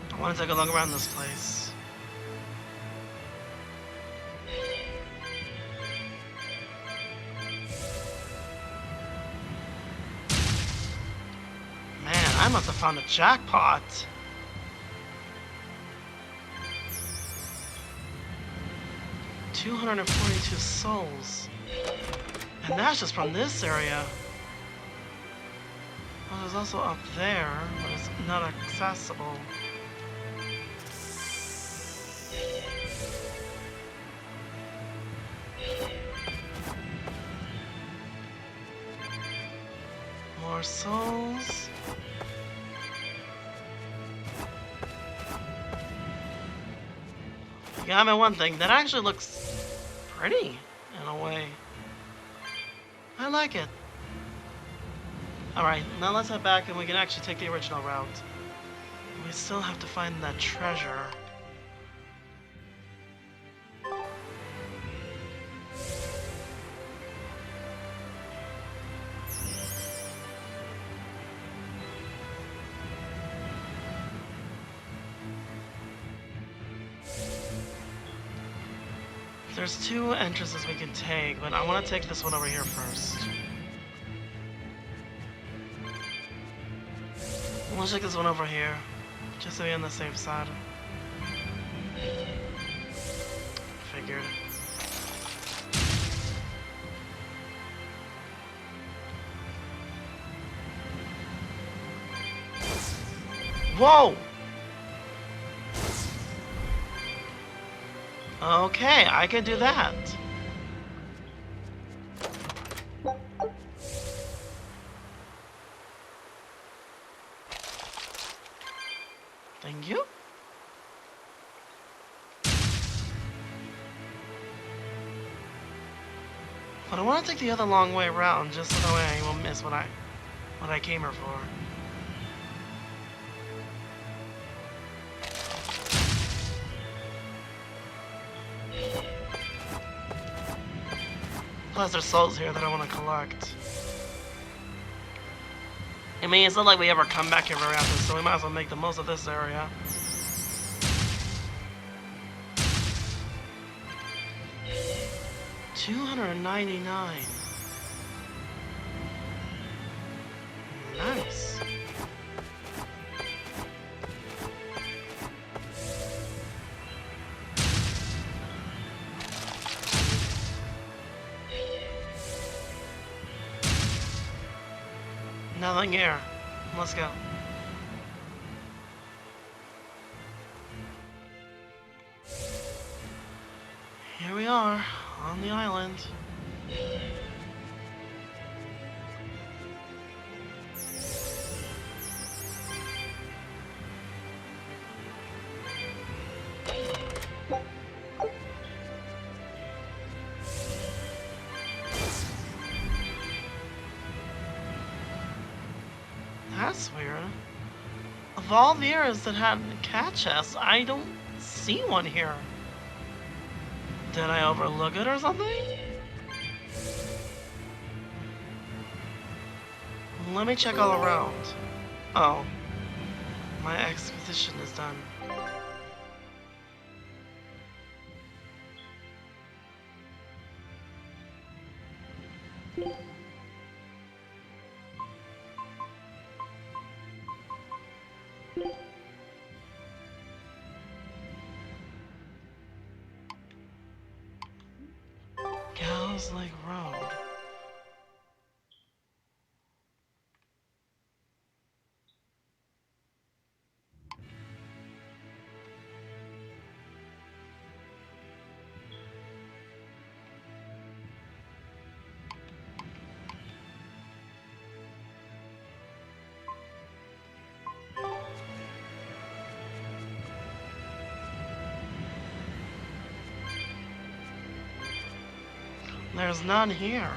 I want to take a look around this place. Man, I must have found a jackpot. $242 souls. And that's just from this area. Well, there's also up there, but it's not accessible. More souls. Yeah, I mean, one thing, that actually looks pretty, in a way. I like it. Alright, now let's head back and we can actually take the original route. We still have to find that treasure. There's two entrances we can take, but I want to take this one over here first. Let's take this one over here, just to be on the safe side. Figured. Whoa! Okay, I can do that. Thank you. But I want to take the other long way around, just so that way I won't miss what I came here for. Plus there's souls here that I want to collect. I mean, it's not like we ever come back here very often, so we might as well make the most of this area. $299. Nice. Nothing here. Let's go. Here we are, on the island. That's weird. Of all the areas that had cat chests, I don't see one here. Did I overlook it or something? Let me check all around. Oh. My exposition is done. Gallows Lake Road. There's none here.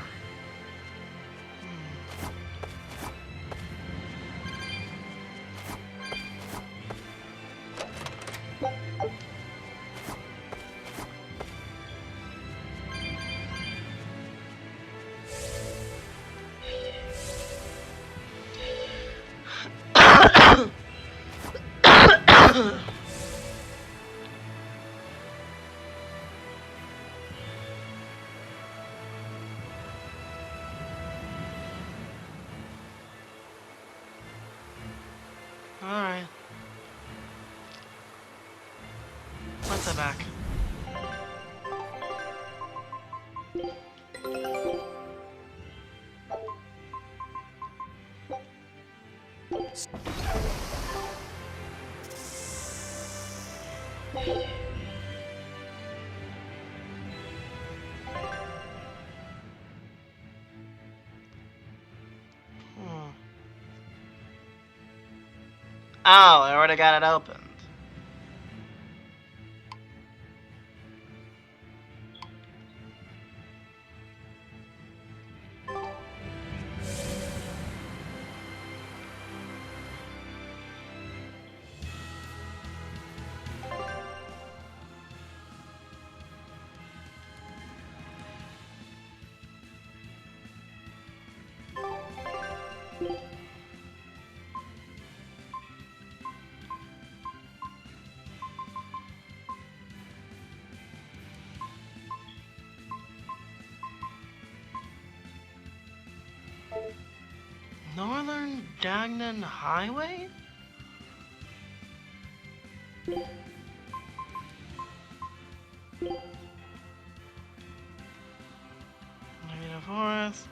Alright. Let's head back. Oh, I already got it opened. Northern Dagnan Highway? Native Forest.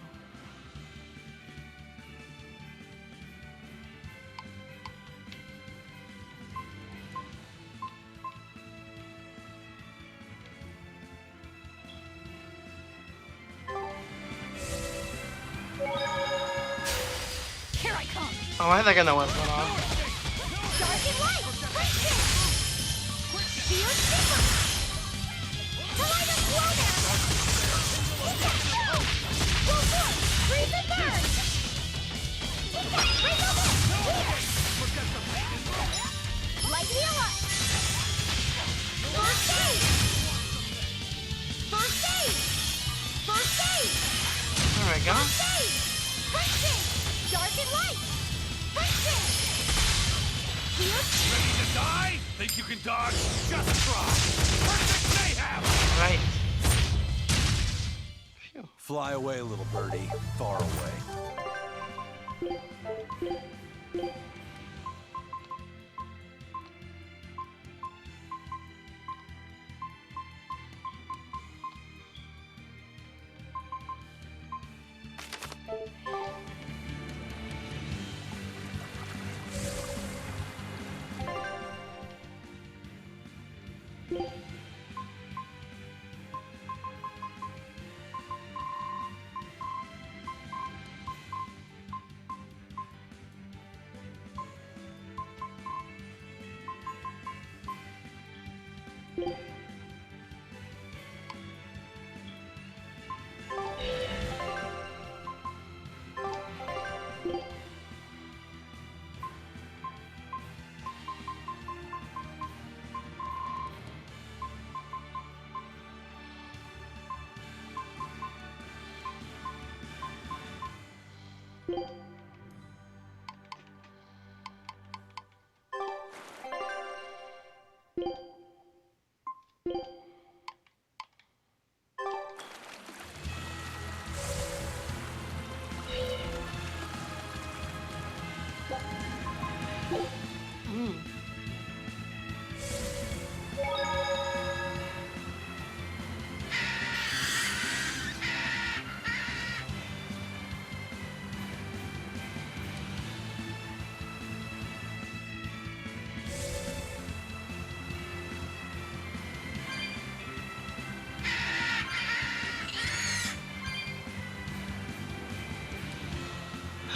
Here I come. Oh, I think I know what's going on. Dark and light. Fierce super. The light of glow there. Full force. Freeze and burn. Light heal up. First aid. First aid. First aid. There we go. First aid. First aid. Dark and light. First aid. Ready to die? Think you can dodge? Just try. Perfect mayhem! Right. Fly away, little birdie. Far away.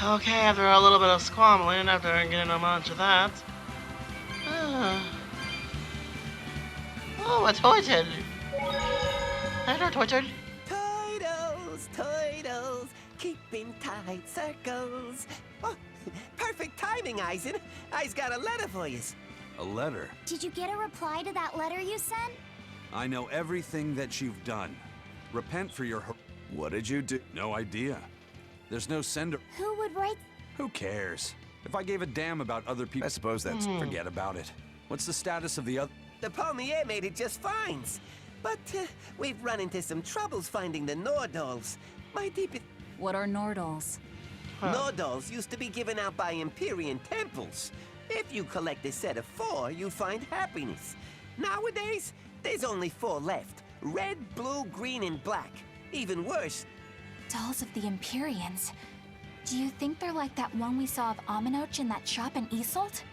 Okay, after a little bit of squabbling, after getting a bunch of that. Oh, a turtle! Hello, turtle. Toidles, keeping tight circles. Oh, perfect timing, Eisen. I's got a letter for you. A letter? Did you get a reply to that letter you sent? I know everything that you've done. Repent for your... What did you do? No idea. There's no sender. Who would write? Who cares? If I gave a damn about other people... I suppose that's... Forget about it. What's the status of the other... The Palmier made it just fine. But we've run into some troubles finding the Nordals. My deepest... What are Nordals? Nordals used to be given out by Empyrean temples. If you collect a set of 4, you find happiness. Nowadays, there's only 4 left. Red, blue, green, and black. Even worse... Dolls of the Empyreans. Do you think they're like that one we saw of Aminoch in that shop in Isolt?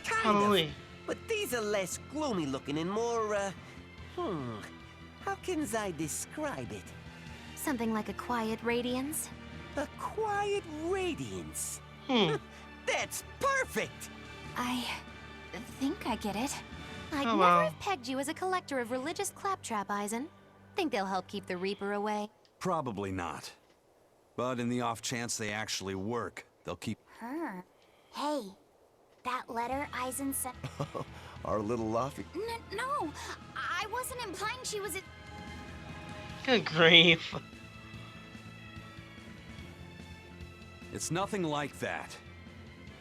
Kind of. But these are less gloomy looking and more, how can I describe it? Something like a quiet radiance? A quiet radiance. That's perfect! I think I get it. I'd never have pegged you as a collector of religious claptrap, Eisen. Think they'll help keep the Reaper away? Probably not. But in the off chance they actually work, they'll keep... Hey, that letter Eisen sent... Our little Laffy. No, I wasn't implying she was a... Good grief. It's nothing like that.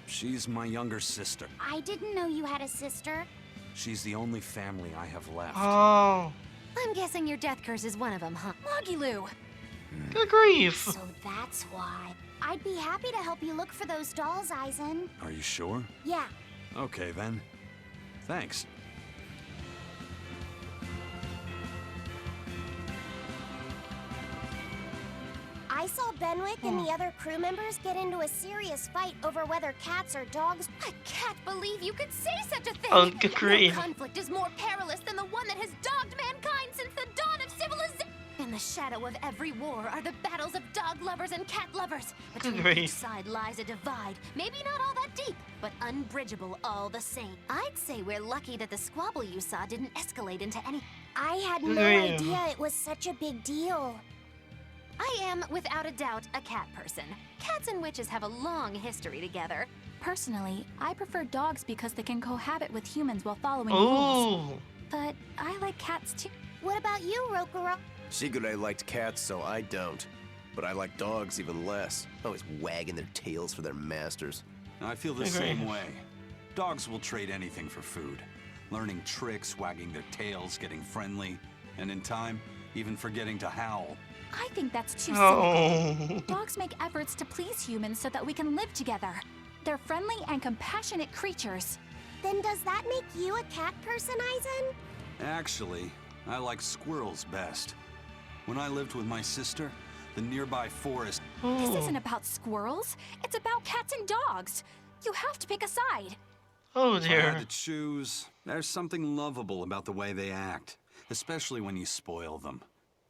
She's my younger sister. I didn't know you had a sister. She's the only family I have left. Oh. I'm guessing your death curse is one of them, huh? Mogiloo! Good grief. So that's why. I'd be happy to help you look for those dolls, Eisen. Are you sure? Yeah. Okay, then. Thanks. I saw Benwick and the other crew members get into a serious fight over whether cats or dogs. I can't believe you could say such a thing! Oh, good grief. No conflict is more perilous than the one that has dogged mankind since the dawn of civilization! In the shadow of every war are the battles of dog lovers and cat lovers. Between grief. each side lies a divide, maybe not all that deep, but unbridgeable all the same. I'd say we're lucky that the squabble you saw didn't escalate into any... I had no Grief. idea it was such a big deal. I am, without a doubt, a cat person. Cats and witches have a long history together. Personally, I prefer dogs because they can cohabit with humans while following rules. Ooh. But I like cats too. What about you, Rokuro? Shigure liked cats, so I don't. But I like dogs even less. Always wagging their tails for their masters. I feel the Agree. same way. Dogs will trade anything for food. Learning tricks, wagging their tails, getting friendly, and in time, even forgetting to howl. I think that's too Oh. simple. Dogs make efforts to please humans so that we can live together. They're friendly and compassionate creatures. Then does that make you a cat person, Eisen? Actually, I like squirrels best. When I lived with my sister, the nearby forest... This isn't about squirrels. It's about cats and dogs. You have to pick a side. Oh If I dear. had to choose, there's something lovable about the way they act, especially when you spoil them.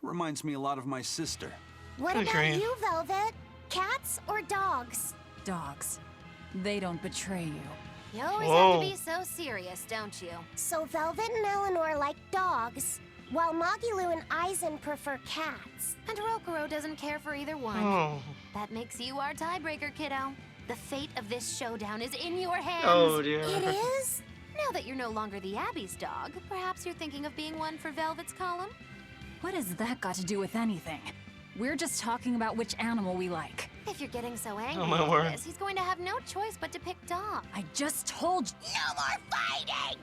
Reminds me a lot of my sister. What about you, Velvet? Cats or dogs? Dogs. They don't betray you. You always have to be so serious, don't you? So Velvet and Eleanor like dogs, while Magilu and Eisen prefer cats. And Rokuro doesn't care for either one. Oh. That makes you our tiebreaker, kiddo. The fate of this showdown is in your hands. Oh, dear. It is? Now that you're no longer the Abbey's dog, perhaps you're thinking of being one for Velvet's column? What has that got to do with anything? We're just talking about which animal we like. If you're getting so angry my over word. this, he's going to have no choice but to pick dog. I just told you. No more fighting!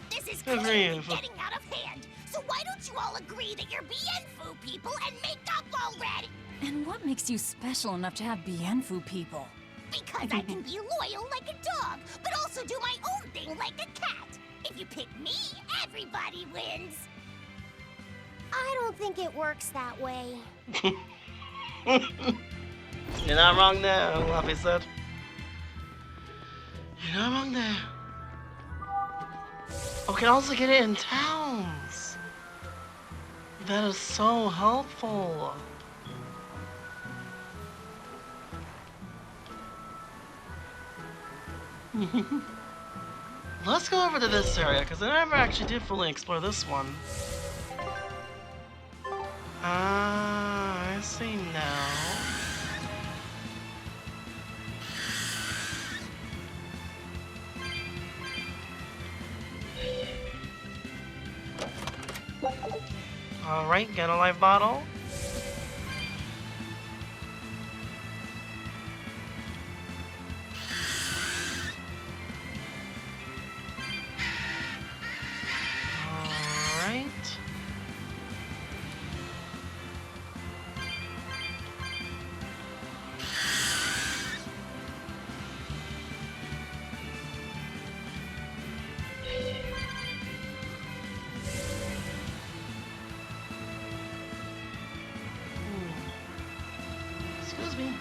This is Good clearly grief. getting out of hand. So why don't you all agree that you're Bienfu people and make up already? And what makes you special enough to have Bienfu people? Because I can be loyal like a dog, but also do my own thing like a cat. If you pick me, everybody wins. I don't think it works that way. You're not wrong there, Luffy said. You're not wrong there. Oh, can also get it in towns. That is so helpful. Let's go over to this area, because I never actually did fully explore this one. Ah, I see now. Alright, get a life bottle. Alright. Excuse me.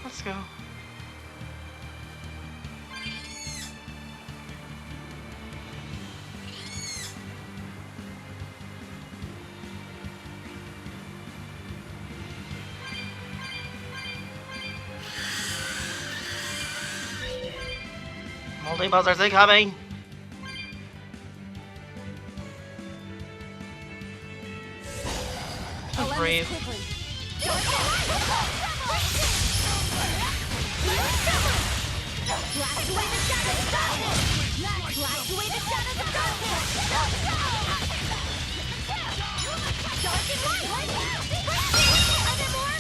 Let's go. Multi buzzers incoming. Good grief. Blast away the shadows of darkness! Blast away the shadows of darkness! Dark and light! Are there more?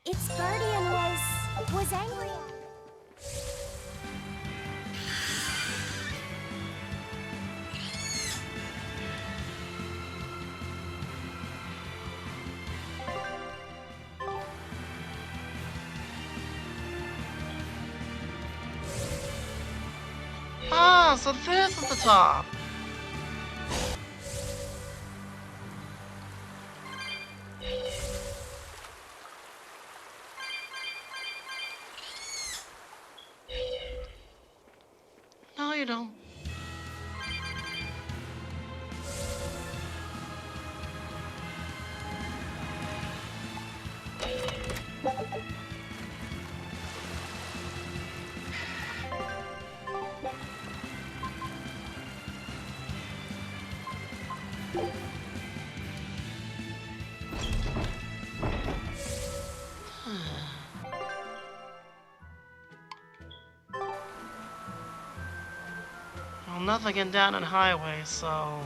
its guardian was angry. Ah, so this is the top. No, you don't. Well, nothing getting down on highway, so...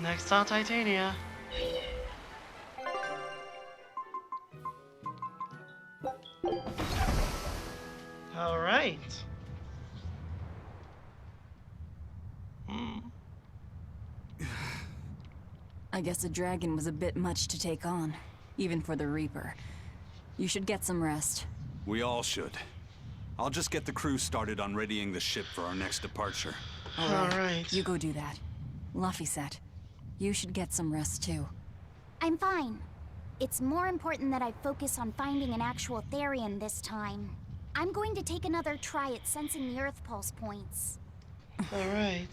Next stop, Titania. All right. I guess a dragon was a bit much to take on, even for the Reaper. You should get some rest. We all should. I'll just get the crew started on readying the ship for our next departure. All right. You go do that. Laphicet, you should get some rest too. I'm fine. It's more important that I focus on finding an actual Therian this time. I'm going to take another try at sensing the Earth Pulse points. All right.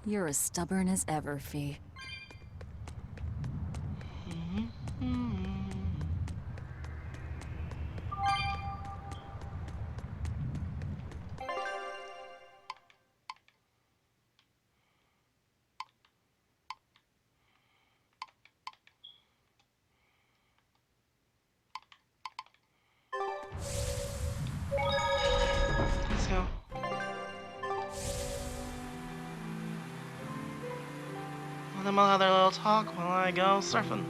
You're as stubborn as ever, Fee. Let's go. Let them all have their little talk while I go surfing.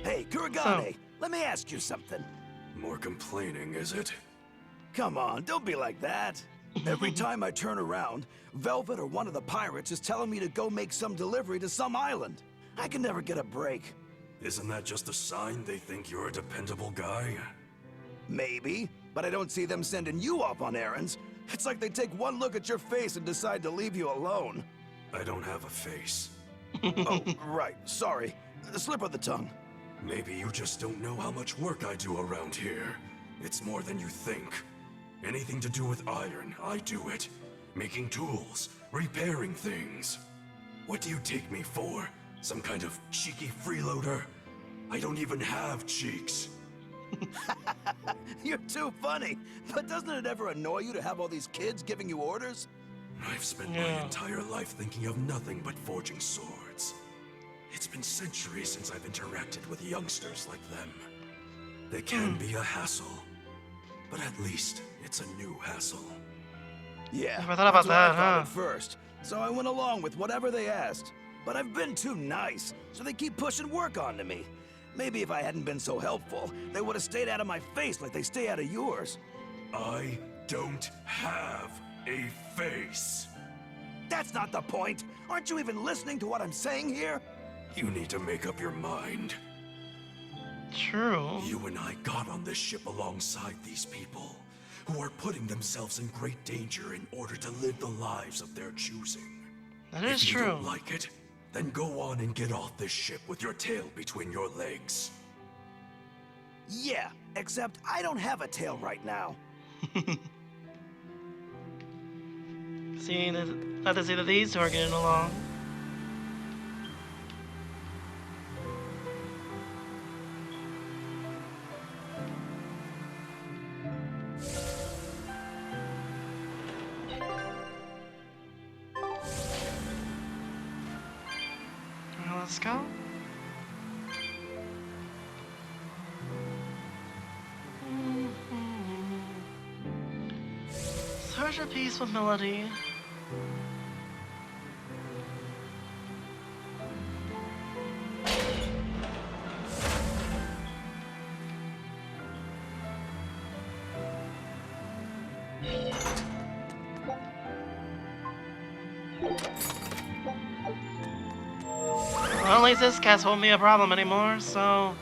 Hey, Kuragane, let me ask you something. More complaining, is it? Come on, don't be like that. Every time I turn around, Velvet or one of the pirates is telling me to go make some delivery to some island. I can never get a break. Isn't that just a sign they think you're a dependable guy? Maybe, but I don't see them sending you off on errands. It's like they take one look at your face and decide to leave you alone. I don't have a face. Oh, right, sorry. Slip of the tongue. Maybe you just don't know how much work I do around here. It's more than you think. Anything to do with iron, I do it. Making tools, repairing things. What do you take me for? Some kind of cheeky freeloader? I don't even have cheeks. You're too funny. But doesn't it ever annoy you to have all these kids giving you orders? I've spent my entire life thinking of nothing but forging swords. It's been centuries since I've interacted with youngsters like them. They can be a hassle, but at least it's a new hassle. Yeah, Never thought about that's what I that, thought huh? at first. So I went along with whatever they asked. But I've been too nice, so they keep pushing work onto me. Maybe if I hadn't been so helpful, they would have stayed out of my face like they stay out of yours. I don't have a face. That's not the point. Aren't you even listening to what I'm saying here? You need to make up your mind. True. You and I got on this ship alongside these people, who are putting themselves in great danger in order to live the lives of their choosing. That is if you true. don't like it, then go on and get off this ship with your tail between your legs. Yeah, except I don't have a tail right now. See, that is either these two are getting along. Let's go. Search a peaceful melody. Well, at least this cat's won't be a problem anymore, so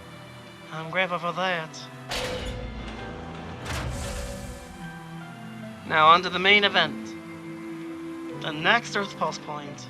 I'm grateful for that. Now on to the main event. The next Earth Pulse point.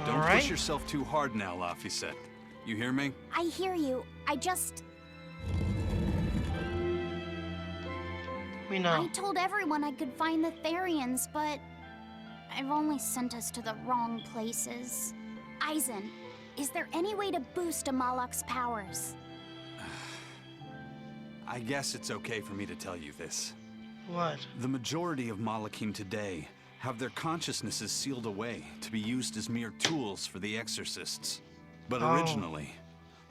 Don't push yourself too hard now, Laphicet. You hear me? I hear you. We know. I told everyone I could find the Therians, but I've only sent us to the wrong places. Eisen, is there any way to boost Amalok's powers? I guess it's okay for me to tell you this. What? The majority of Malachim today have their consciousnesses sealed away to be used as mere tools for the exorcists. But originally,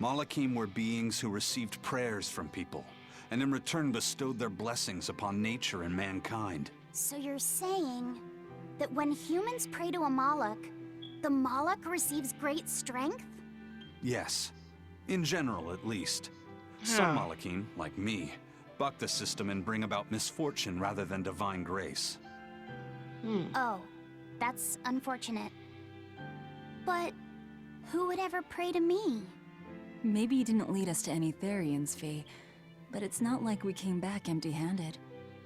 Malachim were beings who received prayers from people, and in return bestowed their blessings upon nature and mankind. So you're saying that when humans pray to a Malak, the Malak receives great strength? Yes. In general, at least. Some Malachim, like me, buck the system and bring about misfortune rather than divine grace. Oh, that's unfortunate. But who would ever pray to me? Maybe you didn't lead us to any Therians, Fee, but it's not like we came back empty-handed.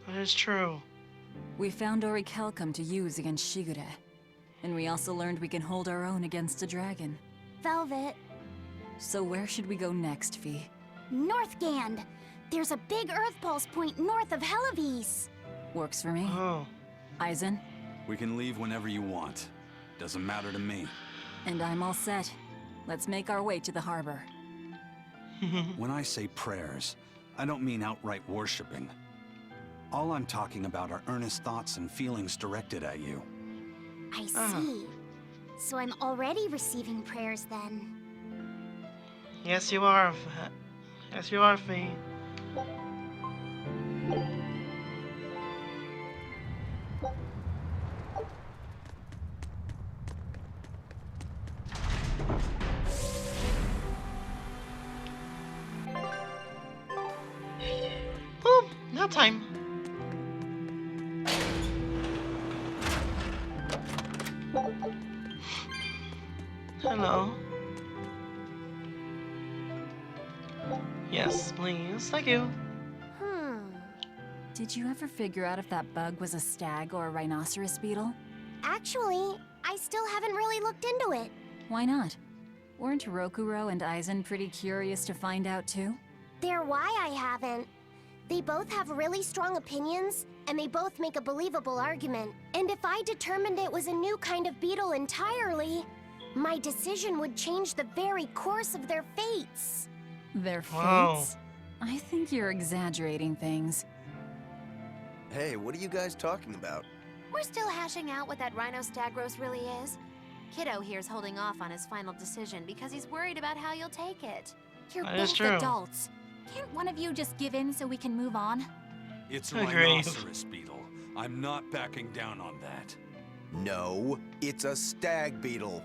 That is true. We found Orichalcum to use against Shigure, and we also learned we can hold our own against a dragon. Velvet. So where should we go next, Fee? Northgand! There's a big Earth Pulse point north of Helavis. Works for me. Oh. Eisen? We can leave whenever you want. Doesn't matter to me. And I'm all set. Let's make our way to the harbor. When I say prayers, I don't mean outright worshipping. All I'm talking about are earnest thoughts and feelings directed at you. I see. So I'm already receiving prayers then. Yes, you are. Yes, you are, Fee. Boom! No time. Hello. Yes, please. Thank you. Did you ever figure out if that bug was a stag or a rhinoceros beetle? Actually, I still haven't really looked into it. Why not? Weren't Rokuro and Eisen pretty curious to find out too? They're why I haven't. They both have really strong opinions, and they both make a believable argument. And if I determined it was a new kind of beetle entirely, my decision would change the very course of their fates. Their fates? Wow. I think you're exaggerating things. Hey, what are you guys talking about? We're still hashing out what that Rhinostagros really is. Kiddo here's holding off on his final decision because he's worried about how you'll take it. You're That is both true. adults. Can't one of you just give in so we can move on? It's a Agreed. rhinoceros beetle. I'm not backing down on that. No, it's a stag beetle.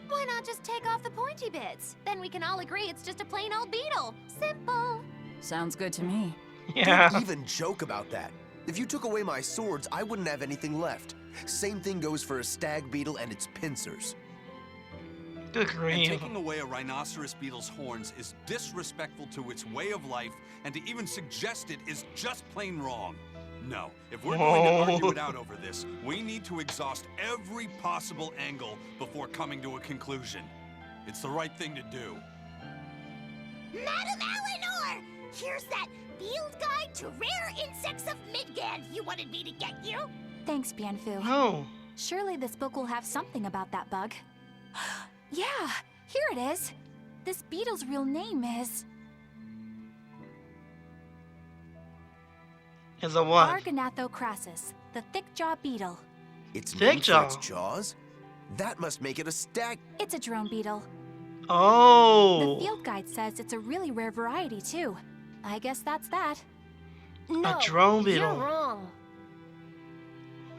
Why not just take off the pointy bits? Then we can all agree it's just a plain old beetle. Simple. Sounds good to me. Yeah. Don't even joke about that. If you took away my swords, I wouldn't have anything left. Same thing goes for a stag beetle and its pincers. Good And grief. taking away a rhinoceros beetle's horns is disrespectful to its way of life, and to even suggest it is just plain wrong. No, if we're going to argue it out over this, we need to exhaust every possible angle before coming to a conclusion. It's the right thing to do. Madam Eleanor! Here's that Field Guide to Rare Insects of Midgand you wanted me to get you. Thanks, Bienfu. Oh. Surely this book will have something about that bug. Yeah, here it is. This beetle's real name is... Is a what? Argonathocrassus, the thick-jaw beetle. It's Thick named for jaw. its jaws? That must make it a stag. It's a drone beetle. Oh. The field guide says it's a really rare variety, too. I guess that's that. No, A drone beetle. you're wrong.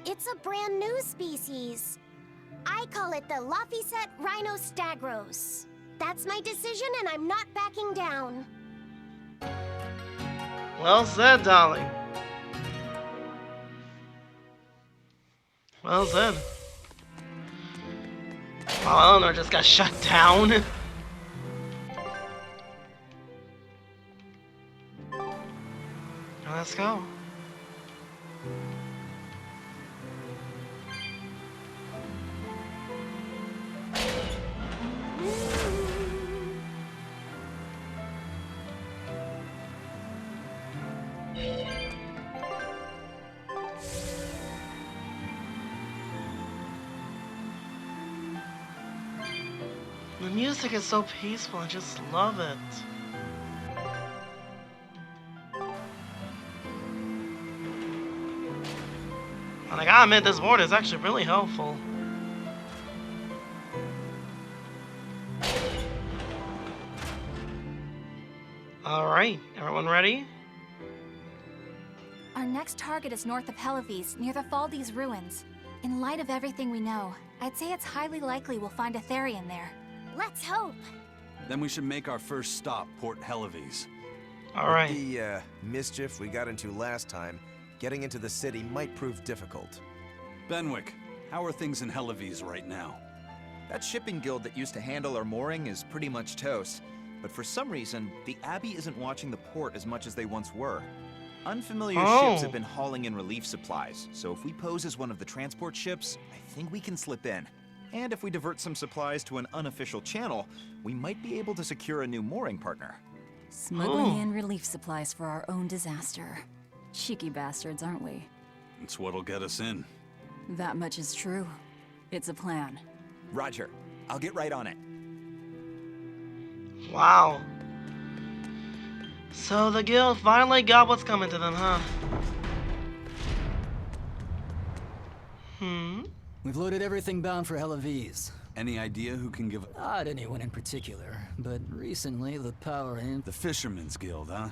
It's a brand new species. I call it the Lophiset rhinostagros. That's my decision, and I'm not backing down. Well said, darling. Well said. Oh, Eleanor just got shut down. Let's go. The music is so peaceful, I just love it. And I gotta admit, this board is actually really helpful. Alright, everyone ready? Our next target is north of Helives, near the Faldes ruins. In light of everything we know, I'd say it's highly likely we'll find a Therian there. Let's hope. Then we should make our first stop, Port Helives. Alright. With the mischief we got into last time, getting into the city might prove difficult. Benwick, how are things in Helives right now? That shipping guild that used to handle our mooring is pretty much toast. But for some reason, the Abbey isn't watching the port as much as they once were. Unfamiliar ships have been hauling in relief supplies, so if we pose as one of the transport ships, I think we can slip in. And if we divert some supplies to an unofficial channel, we might be able to secure a new mooring partner. Smuggling in relief supplies for our own disaster. Cheeky bastards, aren't we? It's what'll get us in. That much is true. It's a plan. Roger. I'll get right on it. Wow. So the guild finally got what's coming to them, huh? We've loaded everything bound for Helives. Any idea who can give... Not anyone in particular, but recently the power in... The Fisherman's Guild, huh?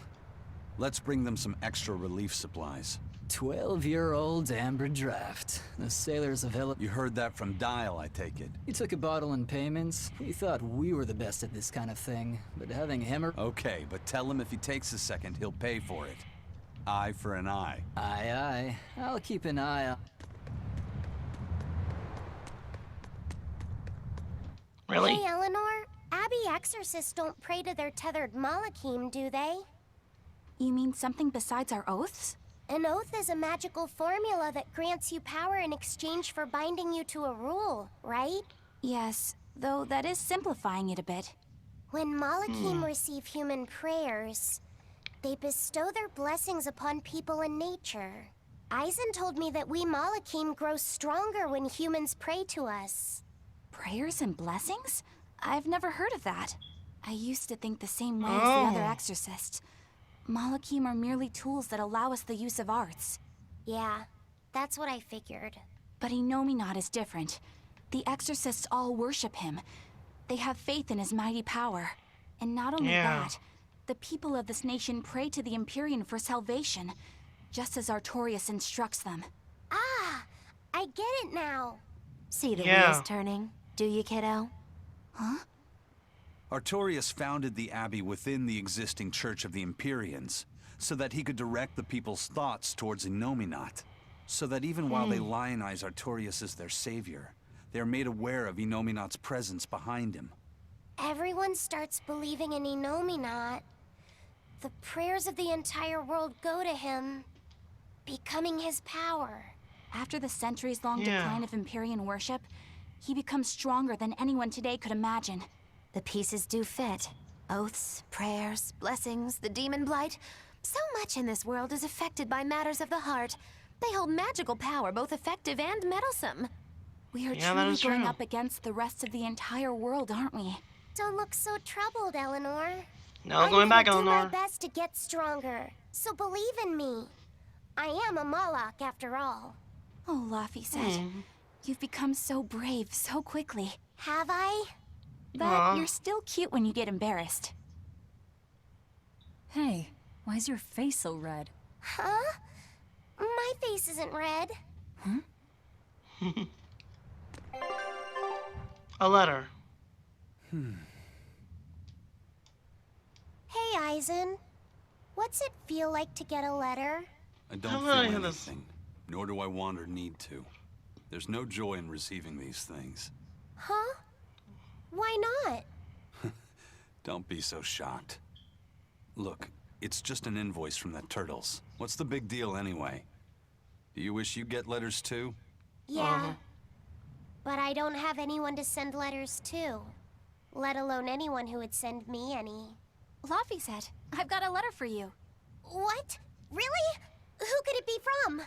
Let's bring them some extra relief supplies. 12-year-old amber draft. The sailors of Helives... You heard that from Dial, I take it. He took a bottle in payments. He thought we were the best at this kind of thing, but having him... Okay, but tell him if he takes a second, he'll pay for it. Eye for an eye. Aye, aye. I'll keep an eye out. Really? Hey, Eleanor. Abbey exorcists don't pray to their tethered Malachim, do they? You mean something besides our oaths? An oath is a magical formula that grants you power in exchange for binding you to a rule, right? Yes, though that is simplifying it a bit. When Malachim receive human prayers, they bestow their blessings upon people and nature. Eisen told me that we Malachim grow stronger when humans pray to us. Prayers and blessings? I've never heard of that. I used to think the same way as the other exorcists. Malachim are merely tools that allow us the use of arts. Yeah, that's what I figured. But Inominat is different. The exorcists all worship him. They have faith in his mighty power. And not only that, the people of this nation pray to the Empyrean for salvation, just as Artorias instructs them. Ah, I get it now. See the wheels turning, do you, kiddo? Huh? Artorias founded the Abbey within the existing Church of the Empyreans, so that he could direct the people's thoughts towards Inominat, so that even while they lionize Artorias as their savior, they are made aware of Inominat's presence behind him. Everyone starts believing in Inominat. The prayers of the entire world go to him, becoming his power. After the centuries-long decline of Empyrean worship, he becomes stronger than anyone today could imagine. The pieces do fit. Oaths, prayers, blessings, the demon blight. So much in this world is affected by matters of the heart. They hold magical power, both effective and meddlesome. We are Yeah, that truly is going true. up against the rest of the entire world, aren't we? Don't look so troubled, Eleanor. No I'm going back, gonna do my Eleanor. best to get stronger, so believe in me. I am a Moloch after all. Oh, Laphicet, you've become so brave so quickly. Have I? But you're still cute when you get embarrassed. Hey, why is your face so red? Huh? My face isn't red. A letter. Hey, Eisen. What's it feel like to get a letter? I don't How feel did I hear this? anything, nor do I want or need to. There's no joy in receiving these things. Huh? Why not? Don't be so shocked. Look, it's just an invoice from the turtles. What's the big deal anyway? Do you wish you get letters too? Yeah. But I don't have anyone to send letters to. Let alone anyone who would send me any. Laphicet, I've got a letter for you. What? Really? Who could it be from?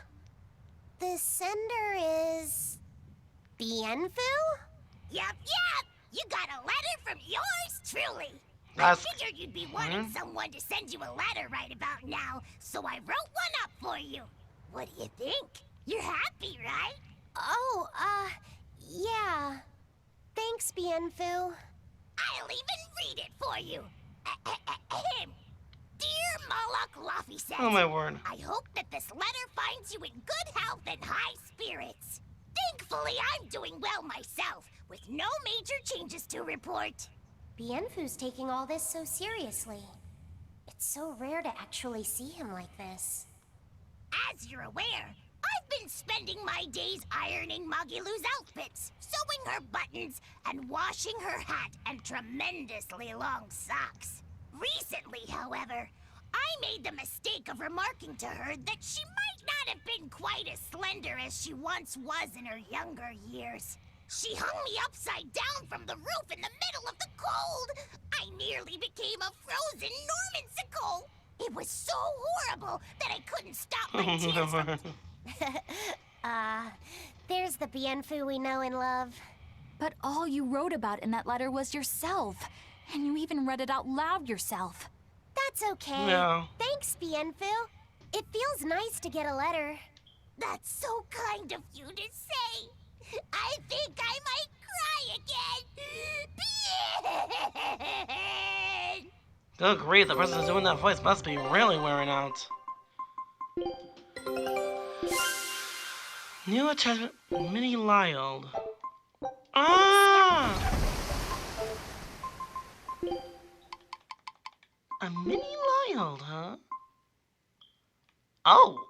The sender is... Bienfu? Yup. You got a letter from yours truly. That's... I figured you'd be wanting someone to send you a letter right about now, so I wrote one up for you. What do you think? You're happy, right? Oh, yeah. Thanks, Bienfu. I'll even read it for you. Dear Moloch Laphicet, Oh my word. I hope that this letter finds you in good health and high spirits. Thankfully, I'm doing well myself, with no major changes to report. Bienfu's taking all this so seriously. It's so rare to actually see him like this. As you're aware, I've been spending my days ironing Magilu's outfits, sewing her buttons, and washing her hat and tremendously long socks. Recently, however, I made the mistake of remarking to her that she might not have been quite as slender as she once was in her younger years. She hung me upside down from the roof in the middle of the cold. I nearly became a frozen Normansicle. It was so horrible that I couldn't stop my tears from... There's the Bienfu we know and love. But all you wrote about in that letter was yourself. And you even read it out loud yourself. That's okay. No. Thanks, Bienfu. It feels nice to get a letter. That's so kind of you to say. I think I might cry again. Good grief, the person who's doing that voice must be really wearing out. New attachment, Mini Lyle. Ah! A Mini Lyle, huh? Oh!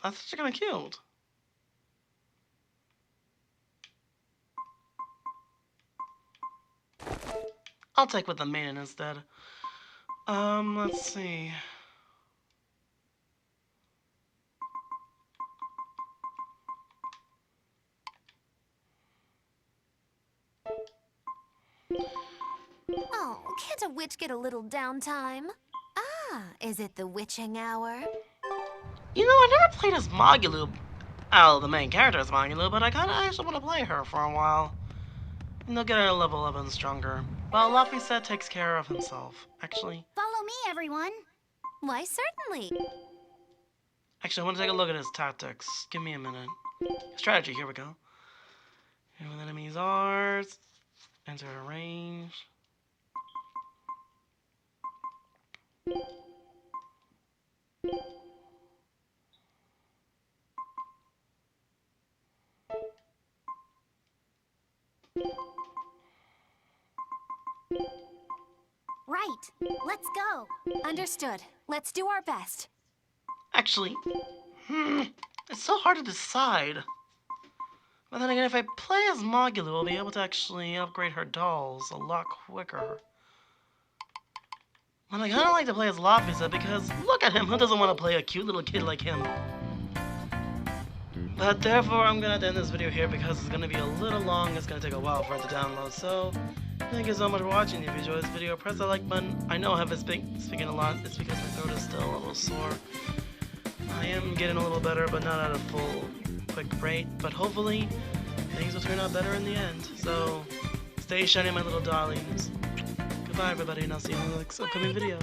That's actually kinda cute. I'll take with the maiden instead. Let's see. Oh, can't a witch get a little downtime? Ah, is it the witching hour? You know, I never played as Magilu. Oh, the main character is Magilu, but I kinda actually want to play her for a while. And they'll get her level 11 stronger. Well, Laphicet takes care of himself, actually. Follow me, everyone. Why, certainly. Actually, I want to take a look at his tactics. Give me a minute. Strategy, here we go. Here where the enemies are. Enter a range. Right. Let's go. Understood. Let's do our best. Actually, it's so hard to decide. But then again, if I play as Magilu, I'll be able to actually upgrade her dolls a lot quicker. But I kinda like to play as Laphicet because look at him, who doesn't want to play a cute little kid like him? But therefore, I'm gonna end this video here because it's gonna be a little long, it's gonna take a while for it to download, so thank you so much for watching. If you enjoyed this video, press the like button. I know I have been speaking a lot, it's because my throat is still a little sore. I am getting a little better, but not at a full, quick rate. But hopefully, things will turn out better in the end. So, stay shiny, my little darlings. Goodbye, everybody, and I'll see you in the next upcoming video.